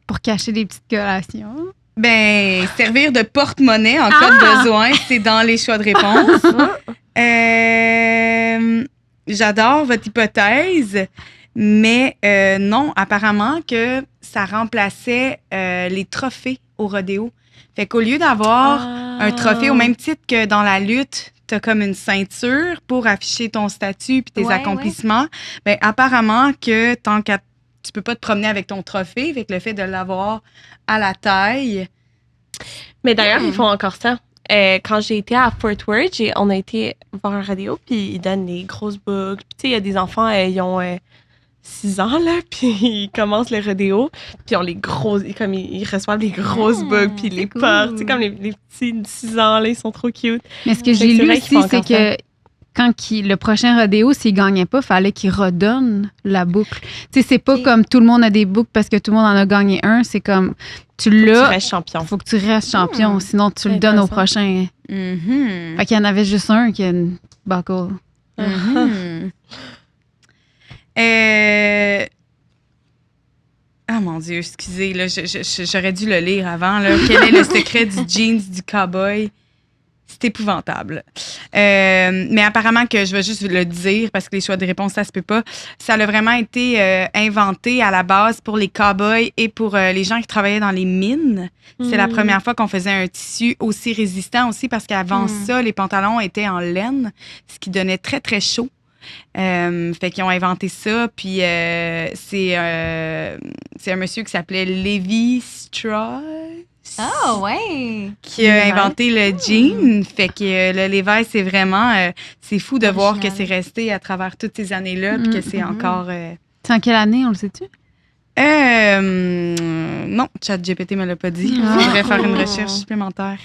Speaker 2: Pour cacher des petites collations.
Speaker 1: Ben, servir de porte-monnaie en cas de besoin, c'est dans les choix de réponse. J'adore votre hypothèse, mais non, apparemment que ça remplaçait les trophées au rodéo. Fait qu'au lieu d'avoir un trophée au même titre que dans la lutte, t'as comme une ceinture pour afficher ton statut puis tes
Speaker 4: Ouais,
Speaker 1: accomplissements. Ben, apparemment que tant qu'à tu peux pas te promener avec ton trophée, avec le fait de l'avoir à la taille.
Speaker 3: Mais d'ailleurs, ils font encore ça. Quand j'ai été à Fort Worth, on a été voir un rodéo, puis ils donnent des grosses boucles. Puis tu sais, il y a des enfants, ils ont 6 ans, là, puis ils commencent le rodéo, puis comme ils reçoivent les grosses boucles, puis ils les
Speaker 4: cool.
Speaker 3: portent. Tu sais, comme les petits de 6 ans, là, ils sont trop cute.
Speaker 2: Mais ce que
Speaker 3: Fait
Speaker 2: j'ai
Speaker 3: que c'est
Speaker 2: lu
Speaker 3: vrai qu'ils
Speaker 2: aussi,
Speaker 3: font
Speaker 2: c'est
Speaker 3: encore
Speaker 2: que quand le prochain rodéo, s'il gagnait pas, fallait qu'il redonne la boucle. Tu sais, c'est pas
Speaker 4: Ok.
Speaker 2: comme tout le monde a des boucles parce que tout le monde en a gagné un. C'est comme, tu
Speaker 3: Tu
Speaker 2: l'as,
Speaker 3: restes champion.
Speaker 2: faut que tu restes champion, sinon tu le donnes au prochain. Fait qu'il y en avait juste un qui a une buckle.
Speaker 1: Ah mon Dieu, excusez, là, j'aurais dû le lire avant. Là. Quel est le secret du jeans du cowboy? C'est épouvantable. Mais apparemment que je vais juste le dire parce que les choix de réponse, ça se peut pas. Ça a vraiment été inventé à la base pour les cowboys et pour les gens qui travaillaient dans les mines. C'est la première fois qu'on faisait un tissu aussi résistant aussi parce qu'avant ça, les pantalons étaient en laine, ce qui donnait très, très chaud. Fait qu'ils ont inventé ça. Puis c'est un monsieur qui s'appelait Levi Strauss.
Speaker 4: Ah, ouais.
Speaker 1: Qui a
Speaker 3: Levi.
Speaker 1: inventé le jean. Fait que le Levi, c'est vraiment... c'est fou de voir que c'est resté à travers toutes ces années-là puis que c'est encore...
Speaker 2: C'est en quelle année, on le sait-tu?
Speaker 1: Non, ChatGPT me l'a pas dit. Je devrais faire une recherche supplémentaire.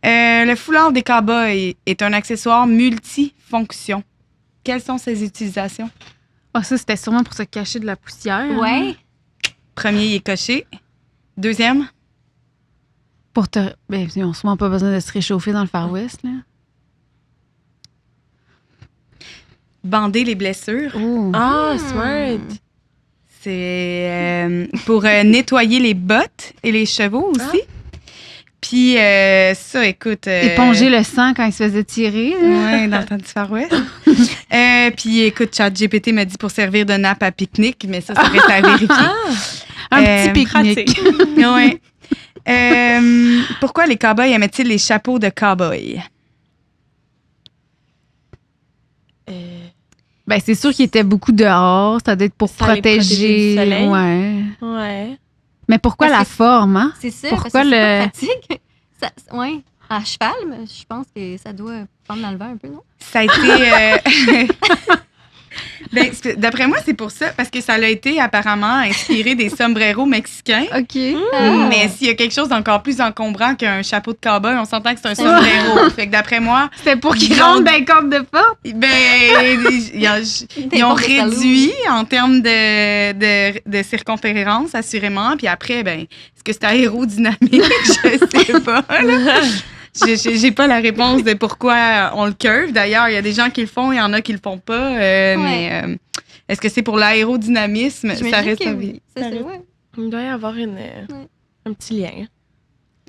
Speaker 1: Le foulard des cowboys est un accessoire multifonction. Quelles sont ses utilisations?
Speaker 2: Ah, ça, c'était sûrement pour se cacher de la poussière.
Speaker 4: Ouais.
Speaker 1: Premier, il est coché. Deuxième?
Speaker 2: Ben, ils n'ont sûrement pas besoin de se réchauffer dans le Far West, là.
Speaker 1: Bander les blessures.
Speaker 2: Oh.
Speaker 3: Ah, smart.
Speaker 1: C'est pour nettoyer les bottes et les chevaux aussi. Puis ça, écoute...
Speaker 2: Éponger le sang quand il se faisait tirer.
Speaker 1: Oui, dans le temps du Far West. Puis écoute, ChatGPT m'a dit pour servir de nappe à pique-nique, mais ça reste à vérifier.
Speaker 2: Un petit pique-nique.
Speaker 1: Ouais. Pourquoi les cow-boys aimaient-ils les chapeaux de cow-boy?
Speaker 2: Ben, c'est sûr qu'il était beaucoup dehors. Ça doit être pour
Speaker 3: Ça les protéger
Speaker 2: protéger.
Speaker 3: du soleil.
Speaker 2: Ouais.
Speaker 3: Ouais.
Speaker 2: Mais pourquoi
Speaker 4: Parce
Speaker 2: la
Speaker 4: que-
Speaker 2: forme, hein?
Speaker 4: C'est ça,
Speaker 2: Pourquoi
Speaker 4: parce que c'est
Speaker 2: le-
Speaker 4: pas pratique. Oui, à cheval, mais je pense que ça doit prendre dans le vent un peu, non?
Speaker 1: Ça a été... Ben, d'après moi, c'est pour ça, parce que ça a été apparemment inspiré des sombreros mexicains.
Speaker 2: OK.
Speaker 1: Mais s'il y a quelque chose d'encore plus encombrant qu'un chapeau de cow-boy, on s'entend que c'est un sombrero. Fait que d'après moi,
Speaker 2: C'était pour qu'ils
Speaker 1: Ils ont-
Speaker 2: rentrent dans les cordes de porte.
Speaker 1: ben, ils ont réduit en termes de circonférence, assurément. Puis après, ben, est-ce que c'est aérodynamique? Je sais pas. Là. J'ai pas la réponse de pourquoi on le curve. D'ailleurs, il y a des gens qui le font, il y en a qui le font pas. Mais est-ce que c'est pour l'aérodynamisme? Ça reste,
Speaker 4: oui. Ça, c'est ouais.
Speaker 3: Il doit y avoir un petit lien.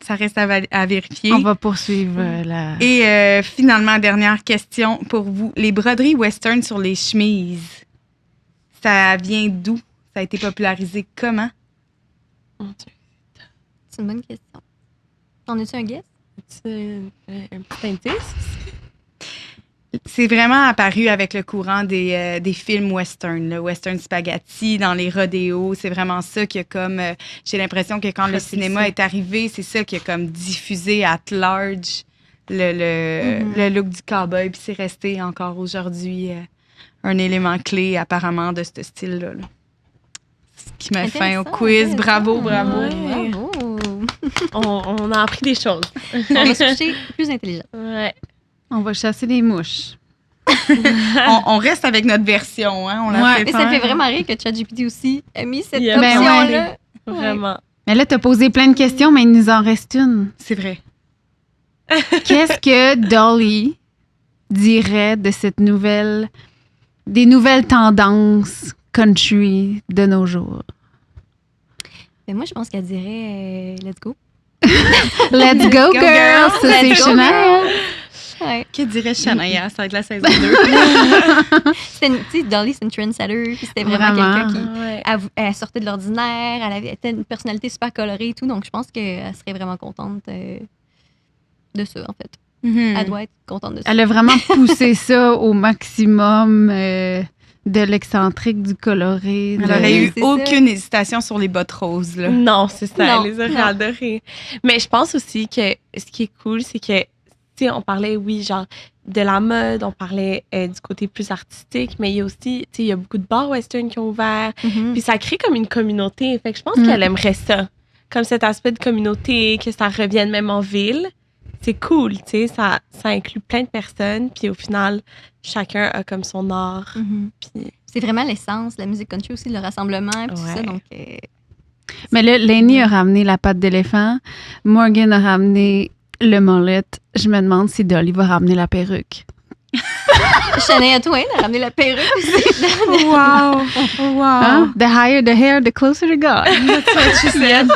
Speaker 1: ça reste à vérifier.
Speaker 2: On va poursuivre la...
Speaker 1: Et finalement, dernière question pour vous. Les broderies western sur les chemises, ça vient d'où? Ça a été popularisé comment?
Speaker 3: Mon Dieu.
Speaker 4: C'est une bonne question. En as-tu un guess?
Speaker 3: Un petit indice?
Speaker 1: C'est vraiment apparu avec le courant des films western, le western spaghetti dans les rodéos. C'est vraiment ça qui a comme... j'ai l'impression que quand le
Speaker 3: Propulsé.
Speaker 1: cinéma est arrivé, c'est ça qui a comme diffusé at large le look du cowboy. Puis c'est resté encore aujourd'hui un élément clé apparemment de ce style-là. Là. Ce qui met fin au
Speaker 4: Intéressant,
Speaker 1: quiz. Bravo,
Speaker 4: intéressant.
Speaker 1: bravo.
Speaker 3: Ouais.
Speaker 4: Bravo!
Speaker 3: On a appris des choses.
Speaker 4: On va se coucher plus intelligent.
Speaker 3: Ouais.
Speaker 2: On va chasser des mouches.
Speaker 1: On reste avec notre version. Hein? On l'a
Speaker 2: Ouais.
Speaker 1: fait
Speaker 4: Mais ça me fait
Speaker 1: faire.
Speaker 4: vraiment rire que ChatGPT aussi a mis cette
Speaker 3: Il a
Speaker 2: Ben
Speaker 4: option-là.
Speaker 3: Vraiment.
Speaker 2: Mais là, tu as posé plein de questions, mais il nous en reste une.
Speaker 1: C'est vrai.
Speaker 2: Qu'est-ce que Dolly dirait de des nouvelles tendances country de nos jours?
Speaker 4: Mais moi, je pense qu'elle dirait Let's go.
Speaker 2: Let's go,
Speaker 1: go,
Speaker 2: girl!
Speaker 1: girl.
Speaker 2: Ça, c'est
Speaker 4: Let's go,
Speaker 2: Chanel.
Speaker 4: Ouais.
Speaker 1: Que dirait Shania? Ça va être la saison 2.
Speaker 4: Tu sais, Dolly, c'est une trendsetter. Puis c'était vraiment,
Speaker 2: Vraiment.
Speaker 4: quelqu'un qui
Speaker 3: Ouais.
Speaker 4: elle sortait de l'ordinaire. Elle était une personnalité super colorée et tout. Donc, je pense qu'elle serait vraiment contente de ça, en fait. Elle doit être contente de ça.
Speaker 2: Elle a vraiment poussé ça au maximum de l'excentrique, du coloré.
Speaker 1: Elle
Speaker 2: de-
Speaker 1: aurait eu
Speaker 4: c'est ça.
Speaker 1: aucune hésitation sur les bottes roses. Là.
Speaker 3: Non, c'est ça.
Speaker 4: Non,
Speaker 3: Elle les aurait
Speaker 4: non.
Speaker 3: adorées. Mais je pense aussi que ce qui est cool, c'est que, tu sais, on parlait, oui, genre, de la mode, on parlait du côté plus artistique, mais il y a aussi, tu sais, il y a beaucoup de bars western qui ont ouvert.
Speaker 4: Mhm.
Speaker 3: Puis ça crée comme une communauté. Fait que je pense
Speaker 2: Mm.
Speaker 3: qu'elle aimerait ça. Comme cet aspect de communauté, que ça revienne même en ville. C'est cool, tu sais, ça inclut plein de personnes. Puis au final, chacun a comme son art.
Speaker 4: Mhm.
Speaker 3: Puis
Speaker 4: C'est vraiment l'essence, la musique country aussi, le rassemblement, puis tout
Speaker 3: Ouais.
Speaker 4: ça. Donc,
Speaker 2: Mais là, Lainey a ramené la patte d'éléphant. Morgan a ramené le mullet. Je me demande si Dolly va ramener la perruque.
Speaker 4: Shania Twain a ramené la perruque aussi.
Speaker 1: Wow! Wow!
Speaker 2: Hein? The higher the hair, the closer to God.
Speaker 1: That's what she said.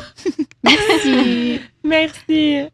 Speaker 2: Merci.
Speaker 3: merci.